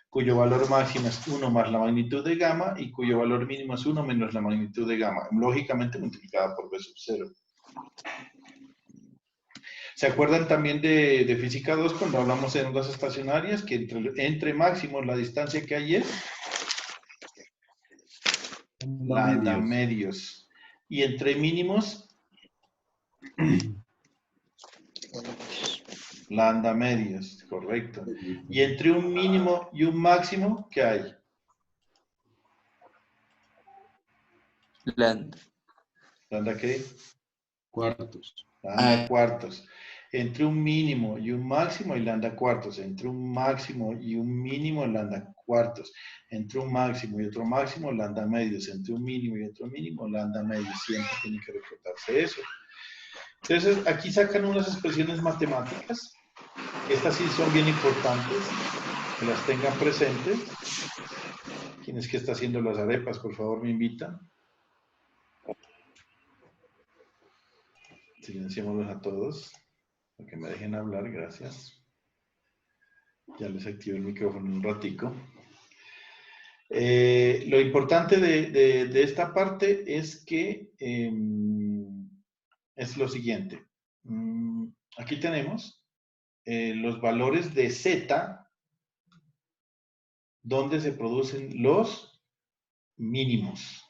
Speaker 1: Cuyo valor máximo es 1 más la magnitud de gamma y cuyo valor mínimo es 1 menos la magnitud de gamma, lógicamente multiplicada por b sub 0. ¿Se acuerdan también de física 2 cuando hablamos de ondas estacionarias? Que entre máximos la distancia que hay es lambda medios. Y entre mínimos, lambda medios, correcto. Y entre un mínimo y un máximo, ¿qué hay?
Speaker 3: Lambda.
Speaker 1: ¿Lambda qué?
Speaker 4: Cuartos.
Speaker 1: Lambda cuartos. Entre un mínimo y un máximo hay lambda cuartos. Entre un máximo y un mínimo lambda cuartos. Entre un máximo y otro máximo lambda medios. Entre un mínimo y otro mínimo lambda medios. Siempre tiene que recordarse eso. Entonces aquí sacan unas expresiones matemáticas. Estas sí son bien importantes. Que las tengan presentes. ¿Quién es que está haciendo las arepas? Por favor, me invitan. Silenciémoslos a todos. Para que me dejen hablar, gracias. Ya les activo el micrófono un ratico. Lo importante de esta parte es que es lo siguiente. Aquí tenemos los valores de Z, donde se producen los mínimos.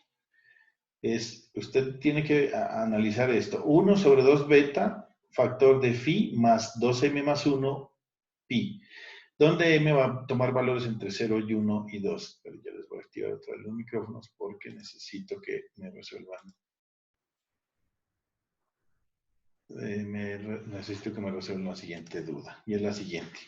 Speaker 1: Usted tiene que analizar esto. 1 sobre 2 beta, factor de phi más 2m más 1 pi, donde m va a tomar valores entre 0 y 1 y 2. Pero ya les voy a activar otra vez los micrófonos porque necesito que me resuelvan. Necesito que me resuelvan la siguiente duda, y es la siguiente.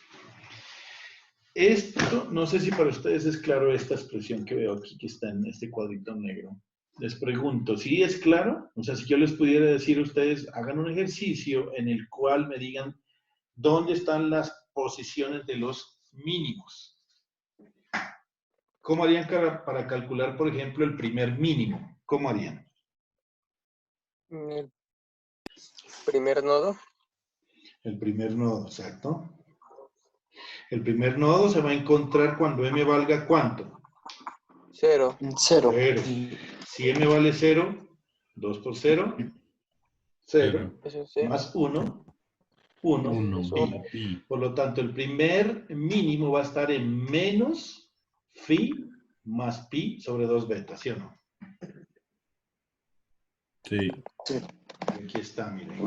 Speaker 1: Esto, no sé si para ustedes es claro esta expresión que veo aquí, que está en este cuadrito negro. Les pregunto, ¿sí es claro? O sea, si yo les pudiera decir a ustedes, hagan un ejercicio en el cual me digan dónde están las posiciones de los mínimos. ¿Cómo harían para calcular, por ejemplo, el primer mínimo? ¿Cómo harían?
Speaker 2: El primer nodo.
Speaker 1: El primer nodo, exacto. El primer nodo se va a encontrar cuando m valga ¿cuánto?
Speaker 2: 0.
Speaker 5: 0.
Speaker 1: 0. Si m vale 0, 2 por 0, 0,
Speaker 2: Eso es 0.
Speaker 1: más 1, 1,
Speaker 4: 1.
Speaker 1: pi. Por lo tanto, el primer mínimo va a estar en menos phi más pi sobre 2 beta, ¿sí o no?
Speaker 4: Sí.
Speaker 1: Aquí está, miren.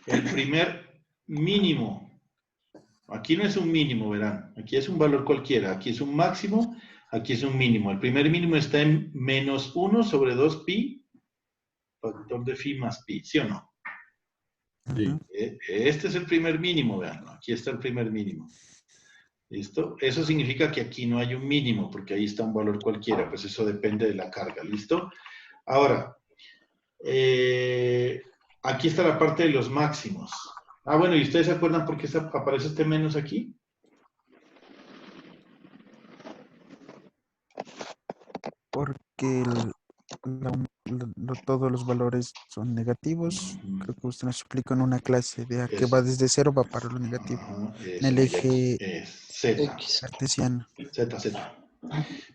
Speaker 1: El primer mínimo, aquí no es un mínimo, verán, aquí es un valor cualquiera, aquí es un máximo, aquí es un mínimo. El primer mínimo está en menos 1 sobre 2 pi, factor de phi más pi, ¿sí o no?
Speaker 4: Sí.
Speaker 1: Este es el primer mínimo, vean, aquí está el primer mínimo. ¿Listo? Eso significa que aquí no hay un mínimo, porque ahí está un valor cualquiera, pues eso depende de la carga, ¿listo? Ahora, aquí está la parte de los máximos. Ah, bueno, ¿y ustedes se acuerdan por qué aparece este menos aquí?
Speaker 7: Porque todos los valores son negativos. Creo que usted nos explicó en una clase de que va desde 0 va para lo negativo.
Speaker 1: Ajá,
Speaker 7: En el eje
Speaker 1: Z.
Speaker 5: X.
Speaker 7: cartesiano.
Speaker 1: Z.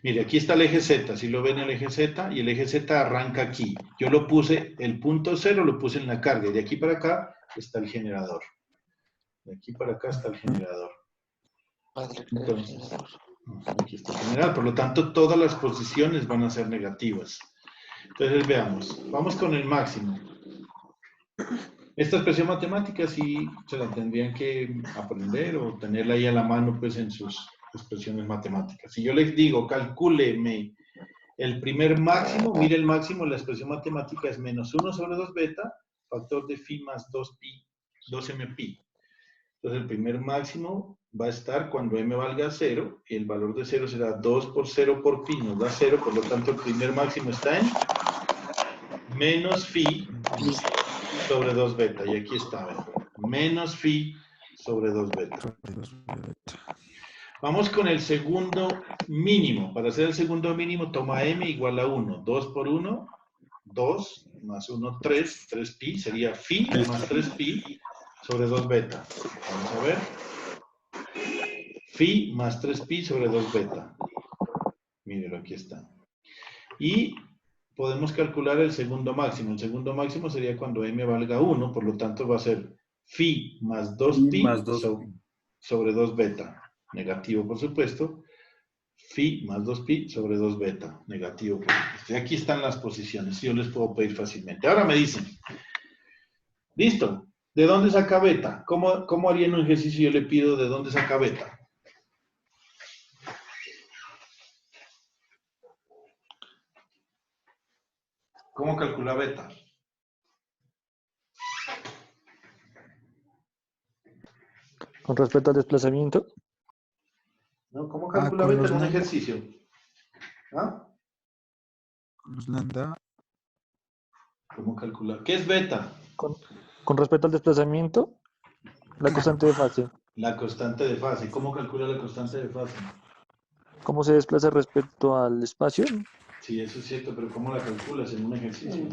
Speaker 1: Mire, aquí está el eje Z, si lo ven el eje Z, y el eje Z arranca aquí. Yo lo puse, el punto 0 lo puse en la carga, y de aquí para acá está el generador. De aquí para acá está el generador. Entonces, aquí está el generador, por lo tanto todas las posiciones van a ser negativas. Entonces veamos, vamos con el máximo. Esta expresión matemática sí se la tendrían que aprender o tenerla ahí a la mano pues en sus expresiones matemáticas. Si yo les digo, calcúleme el primer máximo, mire el máximo, la expresión matemática es menos 1 sobre 2 beta, factor de phi más 2 pi, 2m pi. Entonces el primer máximo va a estar cuando m valga 0, y el valor de 0 será 2 por 0 por pi, nos da 0, por lo tanto el primer máximo está en menos phi sobre 2 beta, y aquí está, ¿ven? menos phi sobre 2 beta. Vamos con el segundo mínimo. Para hacer el segundo mínimo, toma m igual a 1. 2 por 1, 2, más 1, 3. 3pi sería phi más 3pi sobre 2 beta. Vamos a ver. Phi más 3pi sobre 2 beta. Mírenlo, aquí está. Y podemos calcular el segundo máximo. El segundo máximo sería cuando m valga 1, por lo tanto va a ser phi más 2pi
Speaker 4: Más 2pi.
Speaker 1: sobre 2 beta. Negativo, por supuesto. Phi más 2pi sobre 2 beta. Negativo, por supuesto. Y aquí están las posiciones. Yo les puedo pedir fácilmente. Ahora me dicen, listo, ¿de dónde saca beta? ¿Cómo haría en un ejercicio yo le pido de dónde saca beta? ¿Cómo calcula beta?
Speaker 6: Con respecto al desplazamiento,
Speaker 1: ¿No? ¿Cómo calcula
Speaker 7: con
Speaker 1: beta
Speaker 7: los
Speaker 1: en un
Speaker 7: lambda.
Speaker 1: ejercicio? ¿Ah?
Speaker 7: Los lambda.
Speaker 1: ¿Cómo calcula? ¿Qué es beta?
Speaker 6: con respecto al desplazamiento, la constante de fase.
Speaker 1: La constante de fase. ¿Cómo calcula la constante de fase?
Speaker 6: ¿Cómo se desplaza respecto al espacio?
Speaker 1: Sí, eso es cierto, pero ¿cómo la calculas en un ejercicio?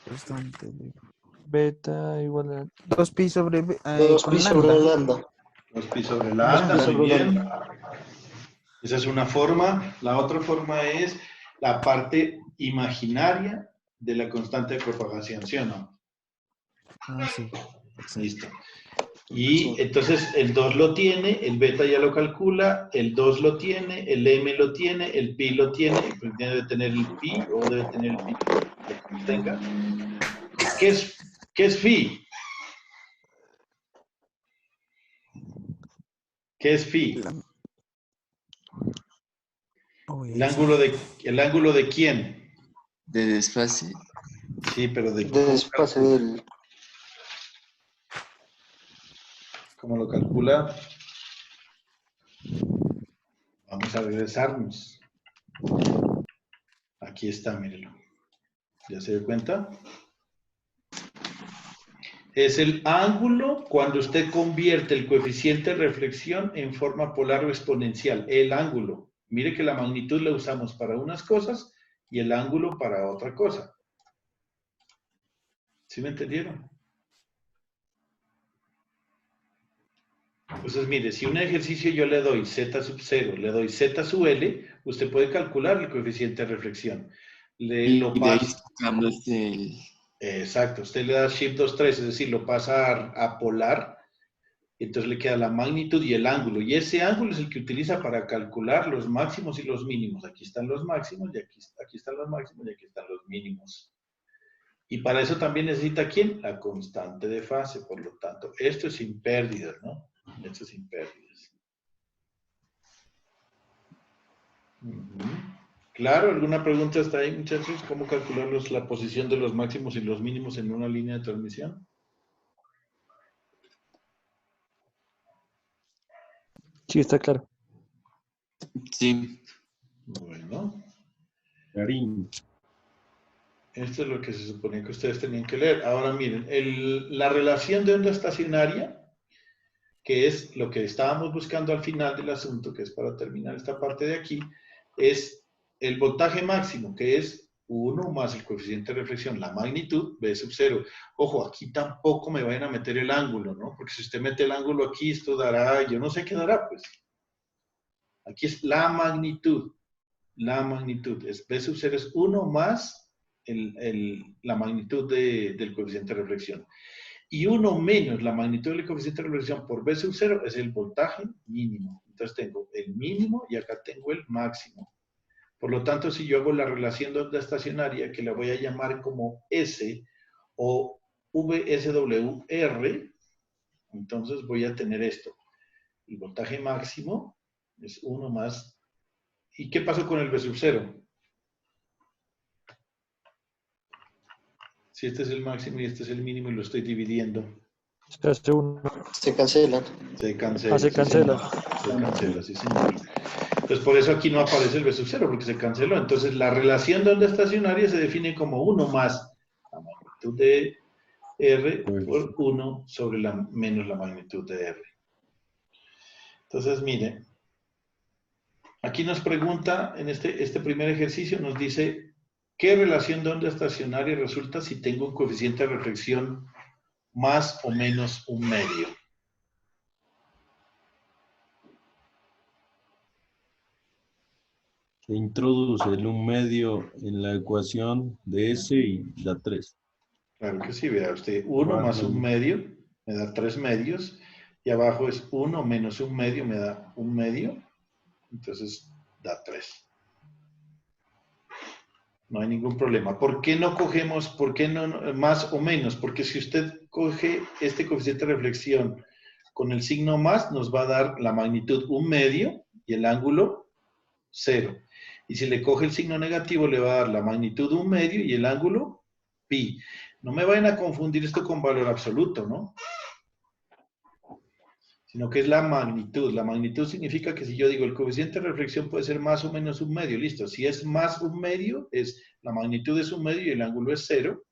Speaker 7: Constante de-
Speaker 6: Beta igual a
Speaker 7: 2pi sobre
Speaker 5: 2
Speaker 7: con
Speaker 5: pi sobre
Speaker 7: lambda.
Speaker 5: lambda.
Speaker 1: 2pi sobre lambda,
Speaker 6: Dos pi
Speaker 1: muy
Speaker 6: sobre
Speaker 1: bien. Esa es una forma. La otra forma es la parte imaginaria de la constante de propagación, ¿sí o no?
Speaker 7: Ah, sí.
Speaker 1: Listo. Y entonces el 2 lo tiene, el beta ya lo calcula, el 2 lo tiene, el m lo tiene, el pi lo tiene, pues debe tener el pi o debe tener el pi que contenga. ¿Qué es phi? ¿Qué es phi?
Speaker 7: Uy,
Speaker 1: ¿El ángulo de quién?
Speaker 3: De desfase.
Speaker 1: Sí, pero de
Speaker 5: De desfase del.
Speaker 1: ¿Cómo lo calcula? Vamos a regresarnos. Aquí está, mírenlo. ¿Ya se dio cuenta? Es el ángulo cuando usted convierte el coeficiente de reflexión en forma polar o exponencial. El ángulo. Mire que la magnitud la usamos para unas cosas y el ángulo para otra cosa. ¿Sí me entendieron? Entonces, mire, si un ejercicio yo le doy z sub 0, le doy z sub l, usted puede calcular el coeficiente de reflexión.
Speaker 3: Y
Speaker 1: Lo
Speaker 3: de ahí
Speaker 1: pasa.
Speaker 3: sacamos el...
Speaker 1: Exacto, usted le da Shift 2.3, es decir, lo pasa a polar, entonces le queda la magnitud y el ángulo, y ese ángulo es el que utiliza para calcular los máximos y los mínimos. Aquí están los máximos, y aquí están los máximos, y aquí están los mínimos. Y para eso también necesita, ¿quién? La constante de fase, por lo tanto, esto es sin pérdidas, ¿no? Esto es sin pérdidas. Claro, ¿alguna pregunta hasta ahí, muchachos? ¿Cómo calcular la posición de los máximos y los mínimos en una línea de transmisión?
Speaker 6: Sí, está claro.
Speaker 3: Sí.
Speaker 1: Bueno,
Speaker 4: Karim.
Speaker 1: esto es lo que se suponía que ustedes tenían que leer. Ahora miren, la relación de onda estacionaria, que es lo que estábamos buscando al final del asunto, que es para terminar esta parte de aquí, es el voltaje máximo, que es 1 más el coeficiente de reflexión, la magnitud, B sub 0. Ojo, aquí tampoco me vayan a meter el ángulo, ¿no? Porque si usted mete el ángulo aquí, esto dará, yo no sé qué dará, pues. Aquí es la magnitud. La magnitud. B sub 0 es 1 más la magnitud del coeficiente de reflexión. Y 1 menos la magnitud del coeficiente de reflexión por B sub 0 es el voltaje mínimo. Entonces tengo el mínimo y acá tengo el máximo. Por lo tanto, si yo hago la relación de onda estacionaria, que la voy a llamar como S o VSWR, entonces voy a tener esto. El voltaje máximo es 1 más. ¿Y qué pasó con el B sub 0? Si este es el máximo y este es el mínimo y lo estoy dividiendo.
Speaker 6: Se hace uno.
Speaker 5: Se cancelan.
Speaker 1: Se cancela.
Speaker 6: Se
Speaker 1: sí,
Speaker 6: cancela.
Speaker 1: señor. Se cancela, sí, señor. Entonces, por eso aquí no aparece el B sub 0, porque se canceló. Entonces, la relación de onda estacionaria se define como 1 más la magnitud de R por 1 sobre menos la magnitud de R. Entonces, mire, aquí nos pregunta, en este primer ejercicio nos dice, ¿qué relación de onda estacionaria resulta si tengo un coeficiente de reflexión más o menos un medio?
Speaker 4: Se introduce el 1 medio en la ecuación de S y da 3.
Speaker 1: Claro que sí, vea usted, 1 más un medio me da 3 medios, y abajo es 1 menos un medio me da un medio, entonces da 3. No hay ningún problema. ¿Por qué no cogemos, por qué no más o menos? Porque si usted coge este coeficiente de reflexión con el signo más, nos va a dar la magnitud un medio y el ángulo 0. Y si le coge el signo negativo, le va a dar la magnitud un medio y el ángulo pi. No me vayan a confundir esto con valor absoluto, ¿no? Sino que es la magnitud. La magnitud significa que si yo digo el coeficiente de reflexión puede ser más o menos un medio, listo. Si es más un medio, la magnitud es un medio y el ángulo es 0.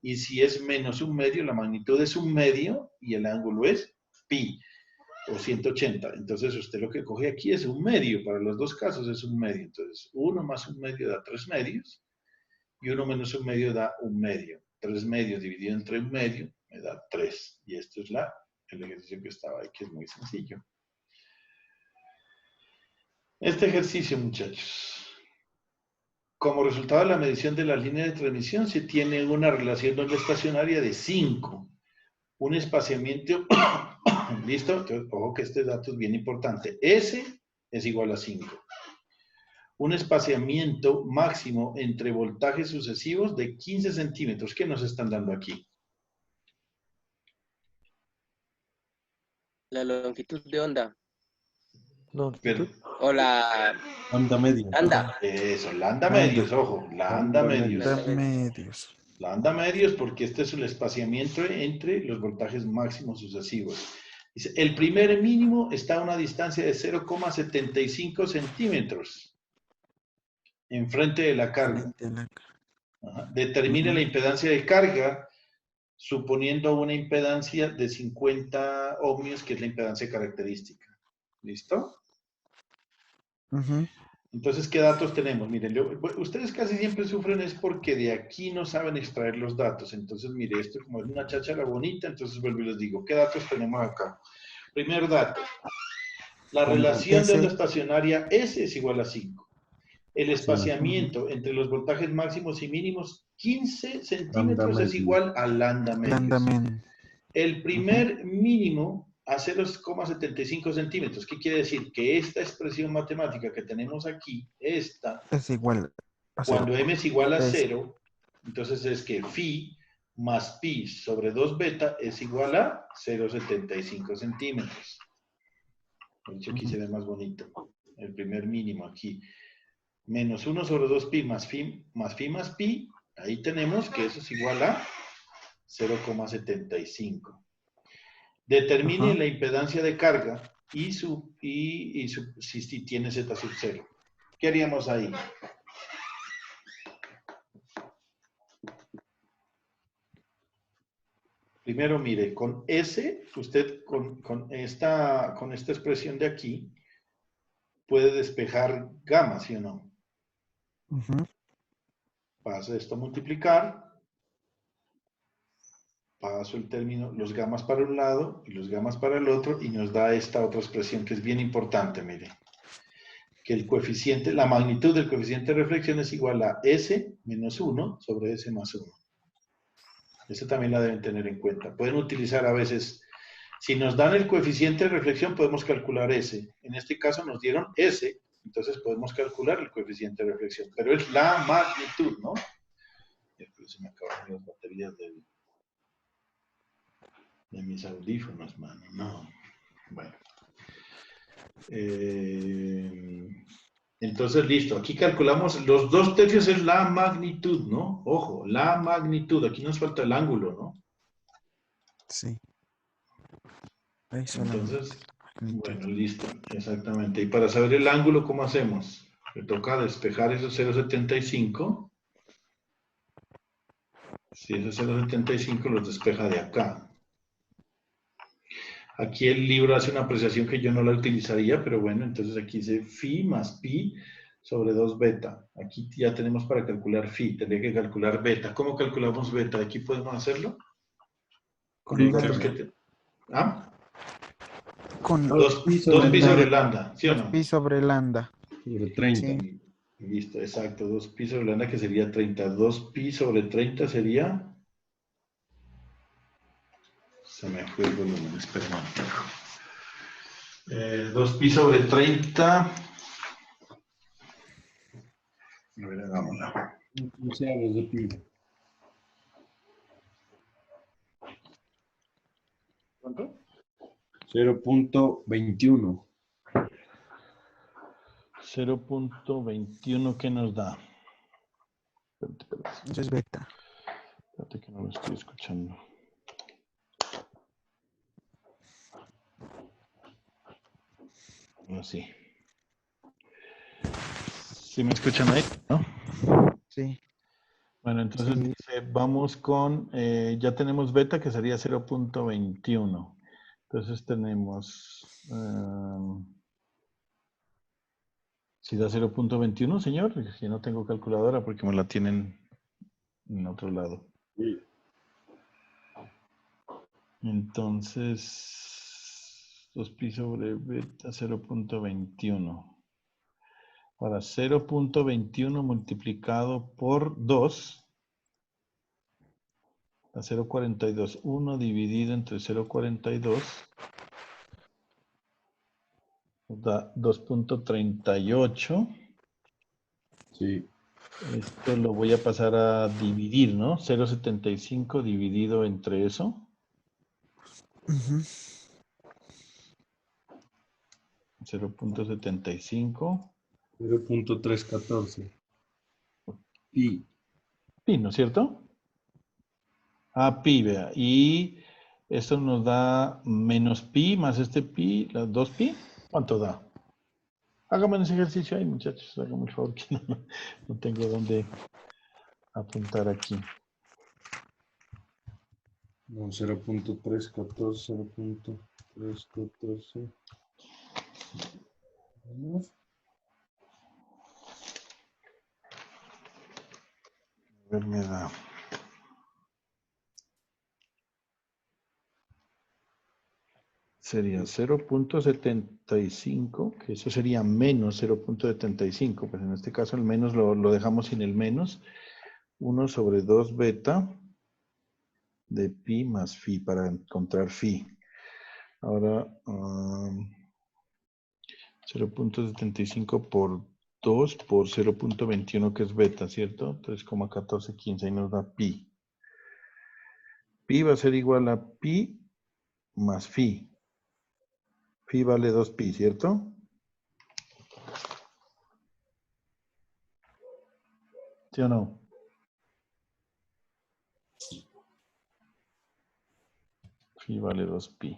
Speaker 1: Y si es menos un medio, la magnitud es un medio y el ángulo es pi, o 180. Entonces usted lo que coge aquí es un medio. Para los dos casos es un medio. Entonces 1 más un medio da 3 medios y 1 menos un medio da un medio. 3 medios dividido entre un medio me da 3. Y esto es el ejercicio que estaba ahí, que es muy sencillo. Este ejercicio, muchachos, como resultado de la medición de la línea de transmisión, se tiene una relación de onda estacionaria de 5. Un espaciamiento, ¿listo? Entonces, ojo que este dato es bien importante. S es igual a 5. Un espaciamiento máximo entre voltajes sucesivos de 15 centímetros. ¿Qué nos están dando aquí?
Speaker 2: La longitud de onda.
Speaker 1: Pero,
Speaker 2: O la
Speaker 4: Lambda media.
Speaker 2: anda.
Speaker 1: eso, lambda medios, ojo, lambda medios.
Speaker 7: Da medios.
Speaker 1: Lambda medios porque este es el espaciamiento entre los voltajes máximos sucesivos. Dice, el primer mínimo está a una distancia de 0,75 centímetros enfrente de la carga. Ajá. Determine la impedancia de carga suponiendo una impedancia de 50 ohmios, que es la impedancia característica. ¿Listo? Entonces, ¿qué datos tenemos? Miren, ustedes casi siempre sufren es porque de aquí no saben extraer los datos. Entonces, mire, esto como es una cháchara bonita, entonces vuelvo y les digo, ¿qué datos tenemos acá? Primer dato, la relación de onda estacionaria S es igual a 5. El espaciamiento entre los voltajes máximos y mínimos, 15 centímetros es igual a lambda medios. El primer mínimo a 0,75 centímetros. ¿Qué quiere decir? Que esta expresión matemática que tenemos aquí, esta,
Speaker 7: es igual a 0.
Speaker 1: Cuando m es igual a 0, entonces es que phi más pi sobre 2 beta es igual a 0,75 centímetros. De hecho, aquí se ve más bonito. El primer mínimo aquí. Menos 1 sobre 2 pi más pi más pi. Ahí tenemos que eso es igual a 0,75. Determine la impedancia de carga si tiene z sub 0. ¿Qué haríamos ahí? Primero, mire, con S, usted con esta expresión de aquí, puede despejar gamma, ¿sí o no? Paso esto a multiplicar. Paso el término, los gamas para un lado y los gamas para el otro, y nos da esta otra expresión que es bien importante, mire. Que el coeficiente, la magnitud del coeficiente de reflexión es igual a S menos 1 sobre S más 1. Eso también la deben tener en cuenta. Pueden utilizar a veces, si nos dan el coeficiente de reflexión, podemos calcular S. En este caso nos dieron S, entonces podemos calcular el coeficiente de reflexión. Pero es la magnitud, ¿no? Se me acabaron las baterías de mis audífonos, mano. No. Bueno. Entonces, listo. Aquí calculamos, los 2/3 es la magnitud, ¿no? Ojo, la magnitud. Aquí nos falta el ángulo, ¿no?
Speaker 7: Sí.
Speaker 1: Entonces, bueno, listo. Exactamente. Y para saber el ángulo, ¿cómo hacemos? Me toca despejar esos 0,75. Si esos 0,75 los despeja de acá. Aquí el libro hace una apreciación que yo no la utilizaría, pero bueno, entonces aquí dice phi más pi sobre 2 beta. Aquí ya tenemos para calcular phi, tendría que calcular beta. ¿Cómo calculamos beta? ¿Aquí podemos hacerlo?
Speaker 7: Con
Speaker 1: Los
Speaker 7: lambda.
Speaker 1: datos que te... ¿Ah?
Speaker 7: Con
Speaker 1: 2 pi
Speaker 7: lambda,
Speaker 1: sobre lambda, ¿sí o
Speaker 7: 2
Speaker 1: no?
Speaker 7: pi sobre lambda.
Speaker 4: Sobre 30.
Speaker 7: Sí.
Speaker 1: Listo, exacto. 2 pi sobre lambda que sería 30. 2 pi sobre 30 sería... Se me fue el volumen, espera un momento. 2 pi sobre 30. A ver, hagámosla.
Speaker 4: Un quinceavos de pi.
Speaker 1: ¿Cuánto?
Speaker 4: 0.21.
Speaker 1: 0,21, ¿qué nos da? Espérate,
Speaker 7: Eso es beta.
Speaker 1: espérate que no lo estoy escuchando. Así. ¿Sí me escuchan ahí? ¿No?
Speaker 7: Sí.
Speaker 1: Bueno, entonces
Speaker 7: Sí.
Speaker 1: dice, vamos con, ya tenemos beta que sería 0,21. Entonces tenemos, si da 0,21, señor, yo no tengo calculadora porque me la tienen en otro lado.
Speaker 4: Sí.
Speaker 1: Entonces, 2 pi sobre beta 0,21. Ahora, 0,21 multiplicado por 2 da 0,42. 1 dividido entre 0,42 da 2,38.
Speaker 4: Sí.
Speaker 1: Esto lo voy a pasar a dividir, ¿no? 0,75 dividido entre eso.
Speaker 7: Ujú.
Speaker 1: 0,75.
Speaker 4: 0.314. Pi.
Speaker 1: Pi, ¿no es cierto? Ah, pi, vea. Y esto nos da menos pi más este pi, las 2 pi. ¿Cuánto da? Hágame ese ejercicio ahí, muchachos. Háganme el favor que no tengo dónde apuntar aquí.
Speaker 4: No, 0.314, 0.314.
Speaker 1: A ver, me da. Sería 0,75, que eso sería menos 0,75. Pues en este caso el menos lo dejamos sin el menos. 1 sobre 2 beta de pi más phi para encontrar phi. Ahora, 0,75 por 2 por 0,21 que es beta, ¿cierto? 3,1415 ahí nos da pi. Pi va a ser igual a pi más phi. Phi vale 2 pi, ¿cierto? ¿Sí o no? Phi vale 2 pi.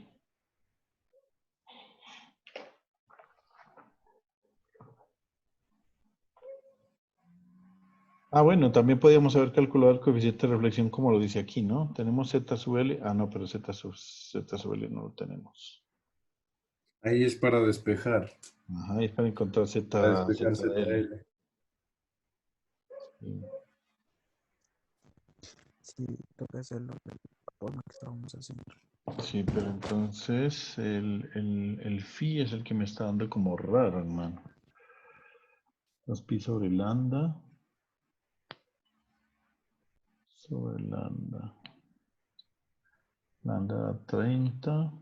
Speaker 1: Ah, bueno, también podríamos haber calculado el coeficiente de reflexión como lo dice aquí, ¿no? Tenemos z sub L. Ah, no, pero z sub L no lo tenemos.
Speaker 4: Ahí es para despejar.
Speaker 1: Ajá, es para encontrar
Speaker 4: Para despejar
Speaker 1: ZL.
Speaker 4: ZL.
Speaker 1: Sí.
Speaker 7: Sí, toca hacerlo de la forma que estábamos haciendo.
Speaker 1: Sí, pero entonces el phi es el que me está dando como raro, hermano. 2 pi sobre lambda. Sobre lambda. Lambda da 30.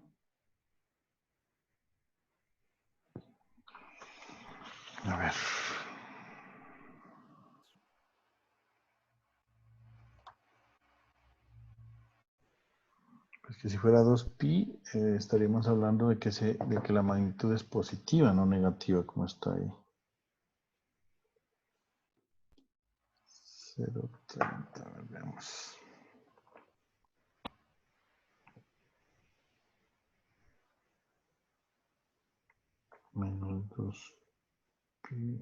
Speaker 1: A ver. Pues que si fuera 2 pi, estaríamos hablando de que la magnitud es positiva, no negativa, como está ahí. 0,30, a ver, veamos. Menos 2 pi.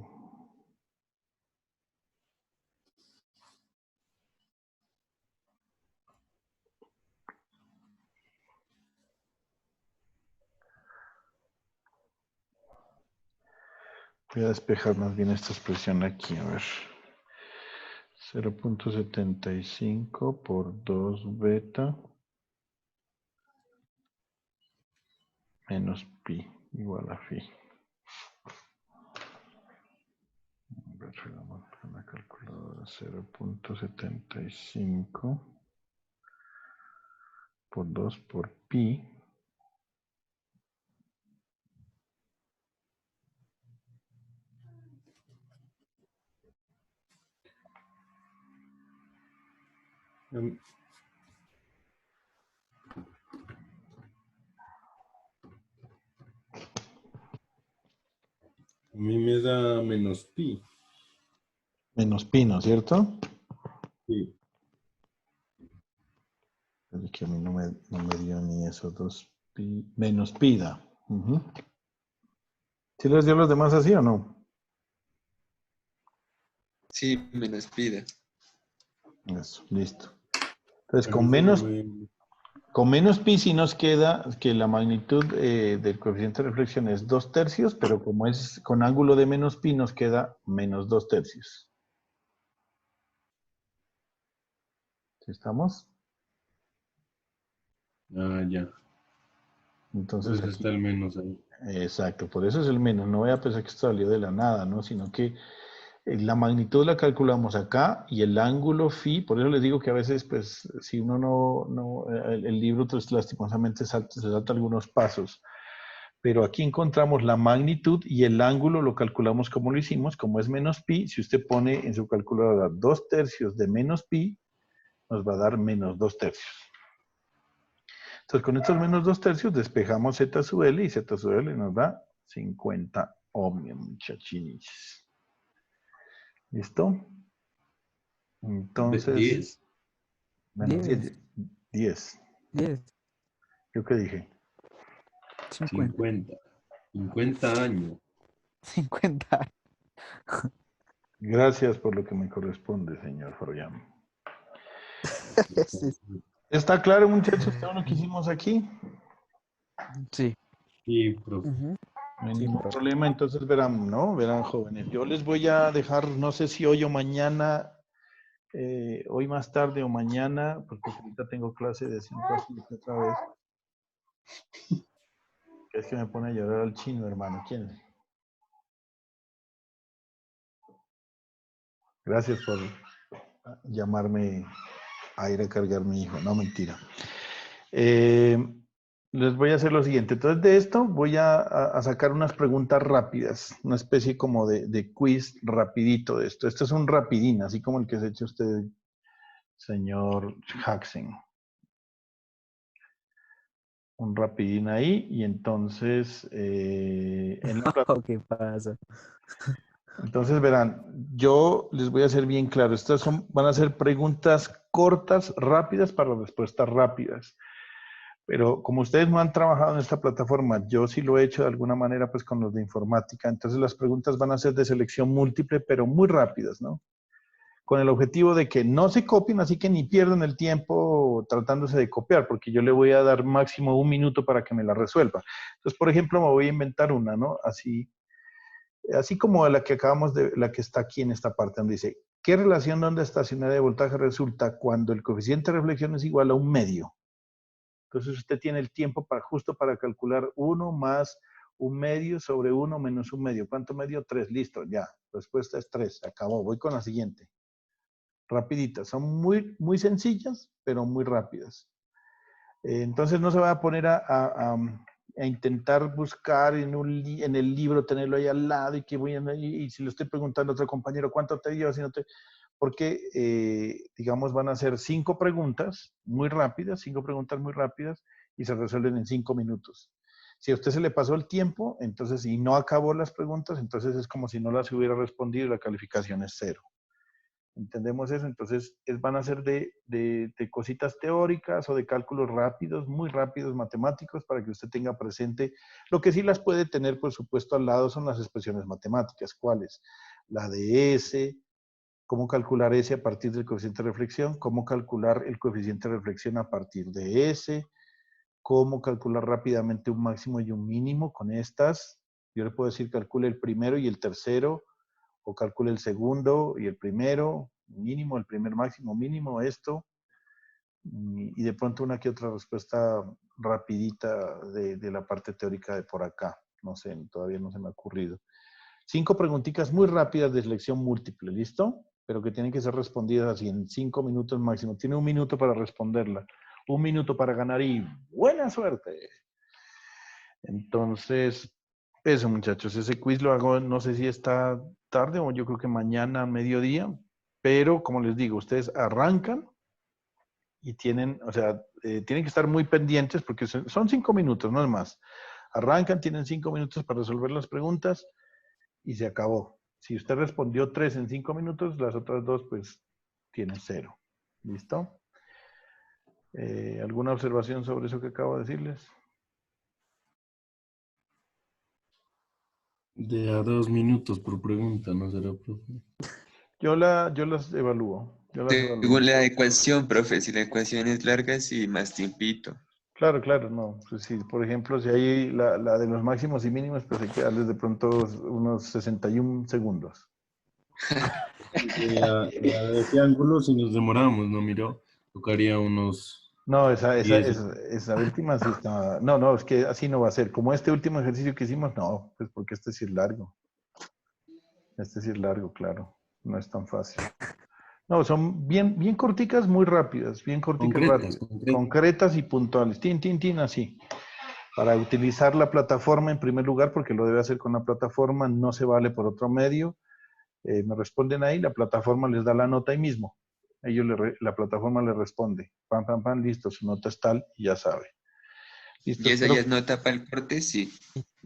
Speaker 1: Voy a despejar más bien esta expresión aquí, a ver. 0.75 por 2 beta menos pi igual a phi. A ver, vamos con la calculadora. 0.75 por 2 por pi.
Speaker 4: A mí me da menos pi.
Speaker 1: Menos pi, ¿no es cierto?
Speaker 4: Sí.
Speaker 1: Es que a mí no me dio ni esos 2 pi. Menos pi da. ¿Sí les dio los demás así o no?
Speaker 3: Sí, menos pida.
Speaker 1: Eso, listo. Entonces,
Speaker 4: A mí solo me-
Speaker 1: con menos pi sí nos queda que la magnitud del coeficiente de reflexión es 2/3, pero como es con ángulo de menos pi nos queda menos 2/3. ¿Sí estamos?
Speaker 4: Ah, ya. Por
Speaker 1: Entonces
Speaker 4: eso
Speaker 1: aquí,
Speaker 4: está el menos ahí.
Speaker 1: exacto, por eso es el menos. No voy a pensar que esto salió de la nada, ¿no? Sino que la magnitud la calculamos acá y el ángulo phi, por eso les digo que a veces, pues, si uno el libro pues, lastimosamente se salta algunos pasos. Pero aquí encontramos la magnitud y el ángulo lo calculamos como lo hicimos, como es menos pi. Si usted pone en su calculadora 2/3 de menos pi, nos va a dar menos 2/3. Entonces, con estos menos 2/3 despejamos z sub l y z sub l nos da 50 ohmios, muchachinis. ¿Listo? Entonces,
Speaker 4: 10.
Speaker 1: menos 10.
Speaker 7: 10,
Speaker 1: 10.
Speaker 7: 10,
Speaker 1: ¿Yo qué dije?
Speaker 7: 50,
Speaker 4: 50. 50 años.
Speaker 7: 50.
Speaker 1: Gracias por lo que me corresponde, señor Froyam.
Speaker 7: Sí,
Speaker 1: ¿Está claro, muchachos, todo lo que hicimos aquí?
Speaker 7: sí.
Speaker 4: Sí, profe.
Speaker 7: Ujú.
Speaker 1: No hay
Speaker 7: Sí,
Speaker 1: ningún
Speaker 7: profe.
Speaker 1: problema, entonces verán, ¿no? Verán, jóvenes. Yo les voy a dejar, no sé si hoy o mañana, hoy más tarde o mañana, porque ahorita tengo clase de 5 a 7 otra vez. Que es que me pone a llorar al chino, hermano. ¿Quién es? Gracias por llamarme a ir a cargar mi hijo. No, mentira. Les voy a hacer lo siguiente. Entonces, de esto voy a sacar unas preguntas rápidas, una especie como de quiz rapidito de esto. Esto es un rapidín, así como el que se ha hecho usted, señor Jackson. Un rapidín ahí y entonces en la
Speaker 7: ¿Qué pasa?
Speaker 1: entonces verán, yo les voy a ser bien claro, van a ser preguntas cortas, rápidas para respuestas rápidas. Pero como ustedes no han trabajado en esta plataforma, yo sí lo he hecho de alguna manera pues con los de informática, entonces las preguntas van a ser de selección múltiple, pero muy rápidas, ¿no? Con el objetivo de que no se copien, así que ni pierdan el tiempo tratándose de copiar, porque yo le voy a dar máximo 1 minuto para que me la resuelva. Entonces, por ejemplo, me voy a inventar una, ¿no? Así como la que la que está aquí en esta parte, donde dice, ¿qué relación de onda estacionaria de voltaje resulta cuando el coeficiente de reflexión es igual a 1/2? Entonces usted tiene el tiempo justo para calcular 1 más 1/2 sobre 1 menos 1/2. ¿Cuánto medio? 3. Listo, ya. Respuesta es 3. Acabó. Voy con la siguiente. Rapiditas. Son muy sencillas, pero muy rápidas. Entonces no se va a poner a intentar buscar en el libro, tenerlo ahí al lado y si le estoy preguntando a otro compañero, ¿cuánto te dio? Si no te, porque, digamos, van a ser 5 preguntas muy rápidas, 5 preguntas muy rápidas y se resuelven en 5 minutos. Si a usted se le pasó el tiempo, entonces, y no acabó las preguntas, entonces es como si no las hubiera respondido y la calificación es 0. ¿Entendemos eso? Entonces, van a ser de cositas teóricas o de cálculos rápidos, muy rápidos, matemáticos, para que usted tenga presente. Lo que sí las puede tener, por supuesto, al lado son las expresiones matemáticas. ¿Cuáles? La de S, cómo calcular S a partir del coeficiente de reflexión, cómo calcular el coeficiente de reflexión a partir de S, cómo calcular rápidamente un máximo y un mínimo con estas, Yo le puedo decir calcule el primero y el tercero, o calcule el segundo y el primero, mínimo, el primer máximo, mínimo, esto. Y de pronto una que otra respuesta rapidita de la parte teórica de por acá. No sé, todavía no se me ha ocurrido. 5 preguntitas muy rápidas de selección múltiple, ¿listo? Pero que tienen que ser respondidas así en 5 minutos máximo. Tiene 1 minuto para responderla. 1 minuto para ganar y buena suerte. Entonces, eso muchachos, ese quiz lo hago, no sé si está tarde o yo creo que mañana a mediodía, pero como les digo, ustedes arrancan y tienen, o sea, tienen que estar muy pendientes porque son 5 minutos, no es más. Arrancan, tienen 5 minutos para resolver las preguntas y se acabó. Si usted respondió 3 en 5 minutos, las otras 2 pues tienen 0. ¿Listo? ¿Alguna observación sobre eso que acabo de decirles?
Speaker 4: De a 2 minutos por pregunta, ¿no será, profe?
Speaker 1: Yo las evalúo.
Speaker 3: Según la ecuación, profe, si la ecuación es larga, sí, más tiempito.
Speaker 1: Claro, claro, no. Pues si, por ejemplo, si hay la de los máximos y mínimos, pues hay que darles de pronto unos 61 segundos.
Speaker 4: La de qué ángulo, si nos demoramos, ¿no? Miró, tocaría unos...
Speaker 1: No, esa
Speaker 4: 10.
Speaker 1: última sí está... No, es que así no va a ser. Como este último ejercicio que hicimos, no, pues porque este sí es largo. Este sí es largo, claro. No es tan fácil. No, son bien corticas, muy rápidas. Bien corticas, rápidas. Concretas y puntuales. Tin, así. Para utilizar la plataforma en primer lugar, porque lo debe hacer con la plataforma, no se vale por otro medio. Me responden ahí, la plataforma les da la nota ahí mismo. La plataforma le responde. Pam, listo, su nota es tal y ya sabe. Listo,
Speaker 3: ¿Y esa ya es nota para el corte? Sí.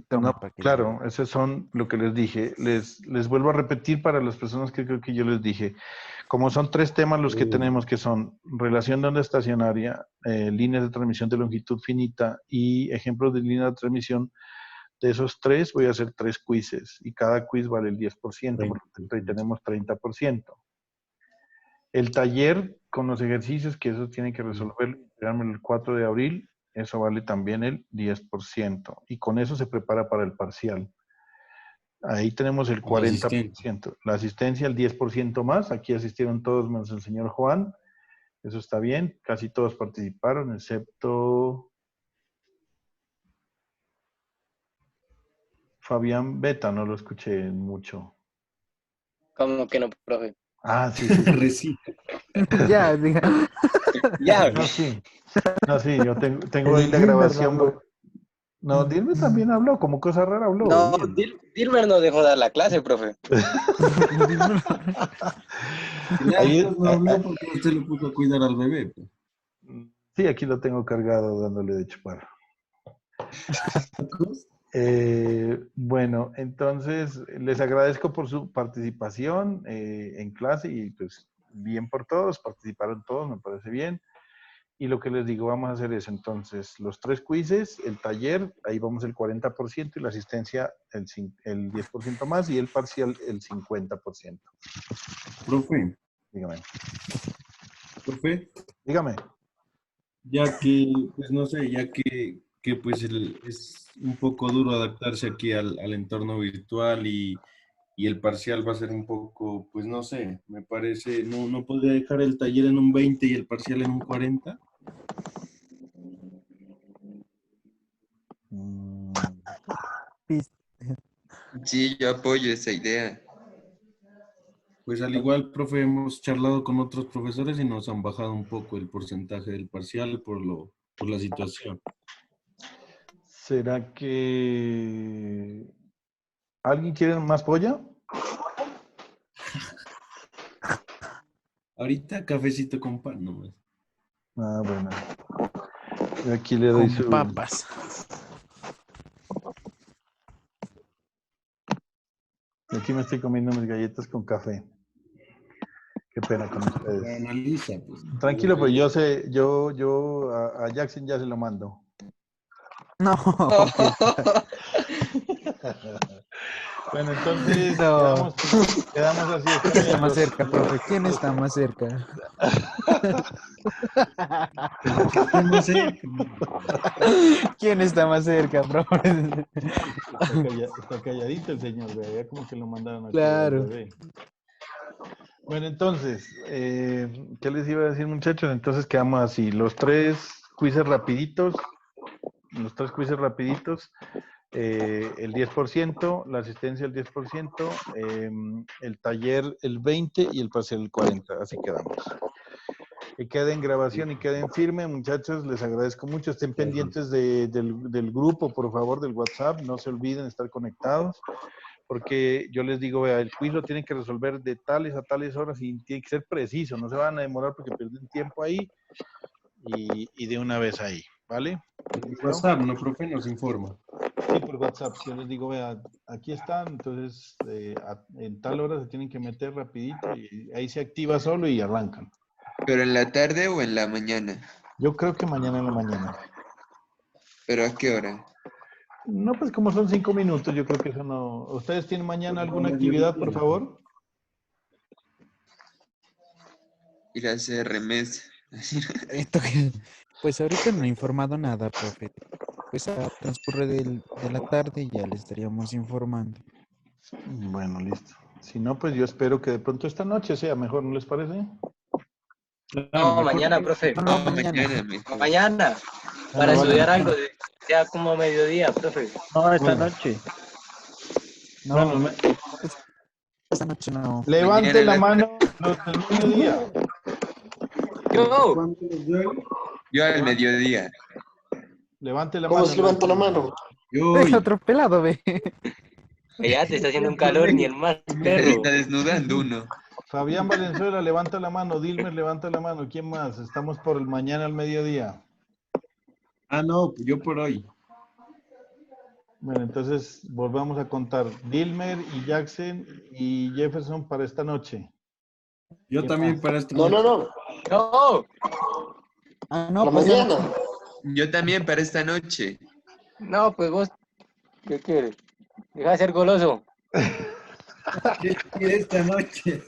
Speaker 1: no, claro, esos son lo que les dije. Les vuelvo a repetir para las personas que creo que yo les dije. Como son 3 temas los que tenemos, que son relación de onda estacionaria, líneas de transmisión de longitud finita y ejemplos de línea de transmisión, de esos 3 voy a hacer 3 quizzes y cada quiz vale el 10%, por lo tanto ahí tenemos 30%. El taller con los ejercicios, que esos tienen que resolver, el 4 de abril, eso vale también el 10%. Y con eso se prepara para el parcial. Ahí tenemos el 40%. La asistencia, el 10% más. Aquí asistieron todos menos el señor Juan. Eso está bien. Casi todos participaron, excepto Fabián Beta. No lo escuché mucho.
Speaker 2: ¿Cómo que no, profe?
Speaker 1: Ah, sí.
Speaker 6: Ya, diga.
Speaker 2: Ya.
Speaker 1: No, sí, yo tengo ahí la grabación. No, Dilmer también habló, como cosa rara habló.
Speaker 2: No,
Speaker 1: bien.
Speaker 2: Dilmer no dejó dar la clase, profe.
Speaker 4: Ahí no habló porque usted le puso a cuidar al bebé. Pues.
Speaker 1: Sí, aquí lo tengo cargado dándole de chupar. Bueno, entonces les agradezco por su participación en clase y pues bien por todos, participaron todos, me parece bien. Y lo que les digo, vamos a hacer eso. Entonces, los 3 quizzes, el taller, ahí vamos el 40% y la asistencia el 10% más y el parcial el 50%.
Speaker 4: Profe.
Speaker 1: Dígame.
Speaker 4: Profe.
Speaker 1: Dígame.
Speaker 4: Ya que, pues no sé, pues es un poco duro adaptarse aquí al entorno virtual y el parcial va a ser un poco, pues no sé, me parece, no podría dejar el taller en un 20 y el parcial en un 40.
Speaker 3: Sí, yo apoyo esa idea.
Speaker 4: Pues al igual, profe, hemos charlado con otros profesores y nos han bajado un poco el porcentaje del parcial por la situación.
Speaker 1: ¿Será que alguien quiere más polla?
Speaker 4: Ahorita cafecito con pan nomás.
Speaker 1: Ah, bueno. Yo aquí le doy su...
Speaker 7: papas.
Speaker 1: Aquí me estoy comiendo mis galletas con café. Qué pena con ustedes.
Speaker 4: Analiza, pues.
Speaker 1: Tranquilo, pues yo a Jackson ya se lo mando.
Speaker 6: No.
Speaker 1: Bueno, entonces
Speaker 6: No.
Speaker 1: quedamos así.
Speaker 6: ¿Quién está más cerca, profe? ¿Quién está más cerca?
Speaker 4: No sé.
Speaker 6: ¿Quién está más cerca, profe?
Speaker 1: Está calladito el señor, vea, ya como que lo mandaron a
Speaker 7: Claro.
Speaker 1: bebé. Bueno, entonces, ¿qué les iba a decir, muchachos? Entonces quedamos así, los tres quizzes rapiditos, el 10%, la asistencia el 10%, el taller el 20% y el parcial el 40%, así quedamos. Que queden en grabación y queden firme, muchachos, les agradezco mucho, estén pendientes del grupo, por favor, del WhatsApp, no se olviden de estar conectados, porque yo les digo, vea, el quiz lo tienen que resolver de tales a tales horas y tiene que ser preciso, no se van a demorar porque pierden tiempo ahí y de una vez ahí, ¿vale?
Speaker 4: El WhatsApp, no, profe, nos informa.
Speaker 1: Sí, por WhatsApp, yo les digo, vea, aquí están, entonces en tal hora se tienen que meter rapidito y ahí se activa solo y arrancan.
Speaker 3: ¿Pero en la tarde o en la mañana?
Speaker 1: Yo creo que mañana en la mañana.
Speaker 3: ¿Pero a qué hora?
Speaker 1: No, pues como son 5 minutos, yo creo que eso no. ¿Ustedes tienen mañana alguna actividad, por favor?
Speaker 3: Ir a hacer remesa.
Speaker 7: Pues ahorita no he informado nada, profe. Pues a transcurre de la tarde ya le estaríamos informando.
Speaker 1: Bueno, listo. Si no, pues yo espero que de pronto esta noche sea mejor, ¿no les parece?
Speaker 2: No, mañana, profe.
Speaker 7: No,
Speaker 3: No,
Speaker 7: mañana.
Speaker 3: mañana mejor.
Speaker 2: Mañana.
Speaker 1: Bueno,
Speaker 2: Para
Speaker 1: vale.
Speaker 2: estudiar algo, ya como mediodía, profe.
Speaker 6: No, esta
Speaker 1: Bueno.
Speaker 6: noche.
Speaker 7: No,
Speaker 1: Bueno,
Speaker 7: esta noche no.
Speaker 1: levante
Speaker 3: Mañana
Speaker 1: la
Speaker 3: la-
Speaker 1: mano los del mediodía.
Speaker 2: Yo.
Speaker 3: Yo al mediodía.
Speaker 1: Levante la
Speaker 5: ¿Cómo
Speaker 1: mano.
Speaker 5: se levanta la mano?
Speaker 7: Es otro pelado, ve.
Speaker 2: Ya te está haciendo un calor, ni el más
Speaker 3: Se
Speaker 2: perro.
Speaker 3: está desnudando uno.
Speaker 1: Fabián Valenzuela, levanta la mano. Dilmer, levanta la mano. ¿Quién más? Estamos por el mañana al mediodía.
Speaker 4: Ah, no, yo por hoy.
Speaker 1: Bueno, entonces volvamos a contar. Dilmer y Jackson y Jefferson para esta noche.
Speaker 4: Yo
Speaker 1: ¿Qué
Speaker 4: también
Speaker 1: más?
Speaker 4: para esta
Speaker 5: No,
Speaker 4: noche.
Speaker 5: no.
Speaker 2: No.
Speaker 7: Ah, no,
Speaker 5: La
Speaker 7: pues ya
Speaker 5: mañana.
Speaker 3: Yo también para esta noche.
Speaker 2: No, pues vos, ¿qué quieres? Deja de ser goloso.
Speaker 4: ¿Qué quiere esta noche?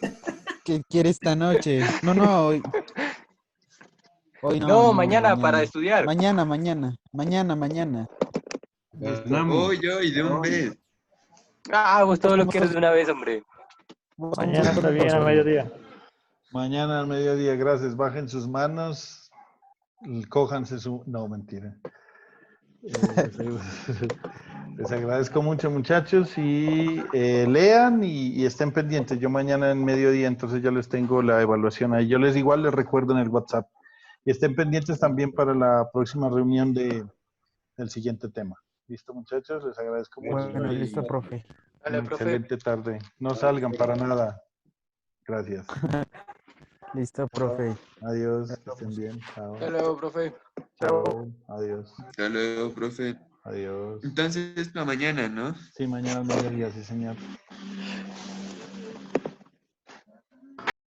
Speaker 7: ¿Qué quiere esta noche? No, hoy
Speaker 2: No, mañana para estudiar.
Speaker 7: Mañana.
Speaker 1: Listo.
Speaker 3: Hoy, de un vez.
Speaker 2: Ah, vos todo lo quieres de una vez, hombre.
Speaker 6: Mañana está bien a mediodía.
Speaker 1: Mañana al mediodía, gracias. Bajen sus manos, cójanse su... No, mentira. Les agradezco mucho, muchachos, y lean y estén pendientes. Yo mañana en mediodía, entonces ya les tengo la evaluación ahí. Yo les igual les recuerdo en el WhatsApp. Y estén pendientes también para la próxima reunión del siguiente tema. ¿Listo, muchachos? Les agradezco mucho.
Speaker 7: Bueno,
Speaker 1: y
Speaker 7: listo, profe.
Speaker 2: Dale,
Speaker 1: una
Speaker 2: profe.
Speaker 1: excelente tarde. No salgan para nada. Gracias.
Speaker 7: Listo, profe.
Speaker 1: Adiós, que estén bien. Chao.
Speaker 2: Hasta luego, profe.
Speaker 1: Chao. Adiós.
Speaker 3: Hasta luego, profe.
Speaker 1: Adiós.
Speaker 3: Entonces, para mañana, ¿no?
Speaker 1: Sí, mañana al mediodía, sí, señor.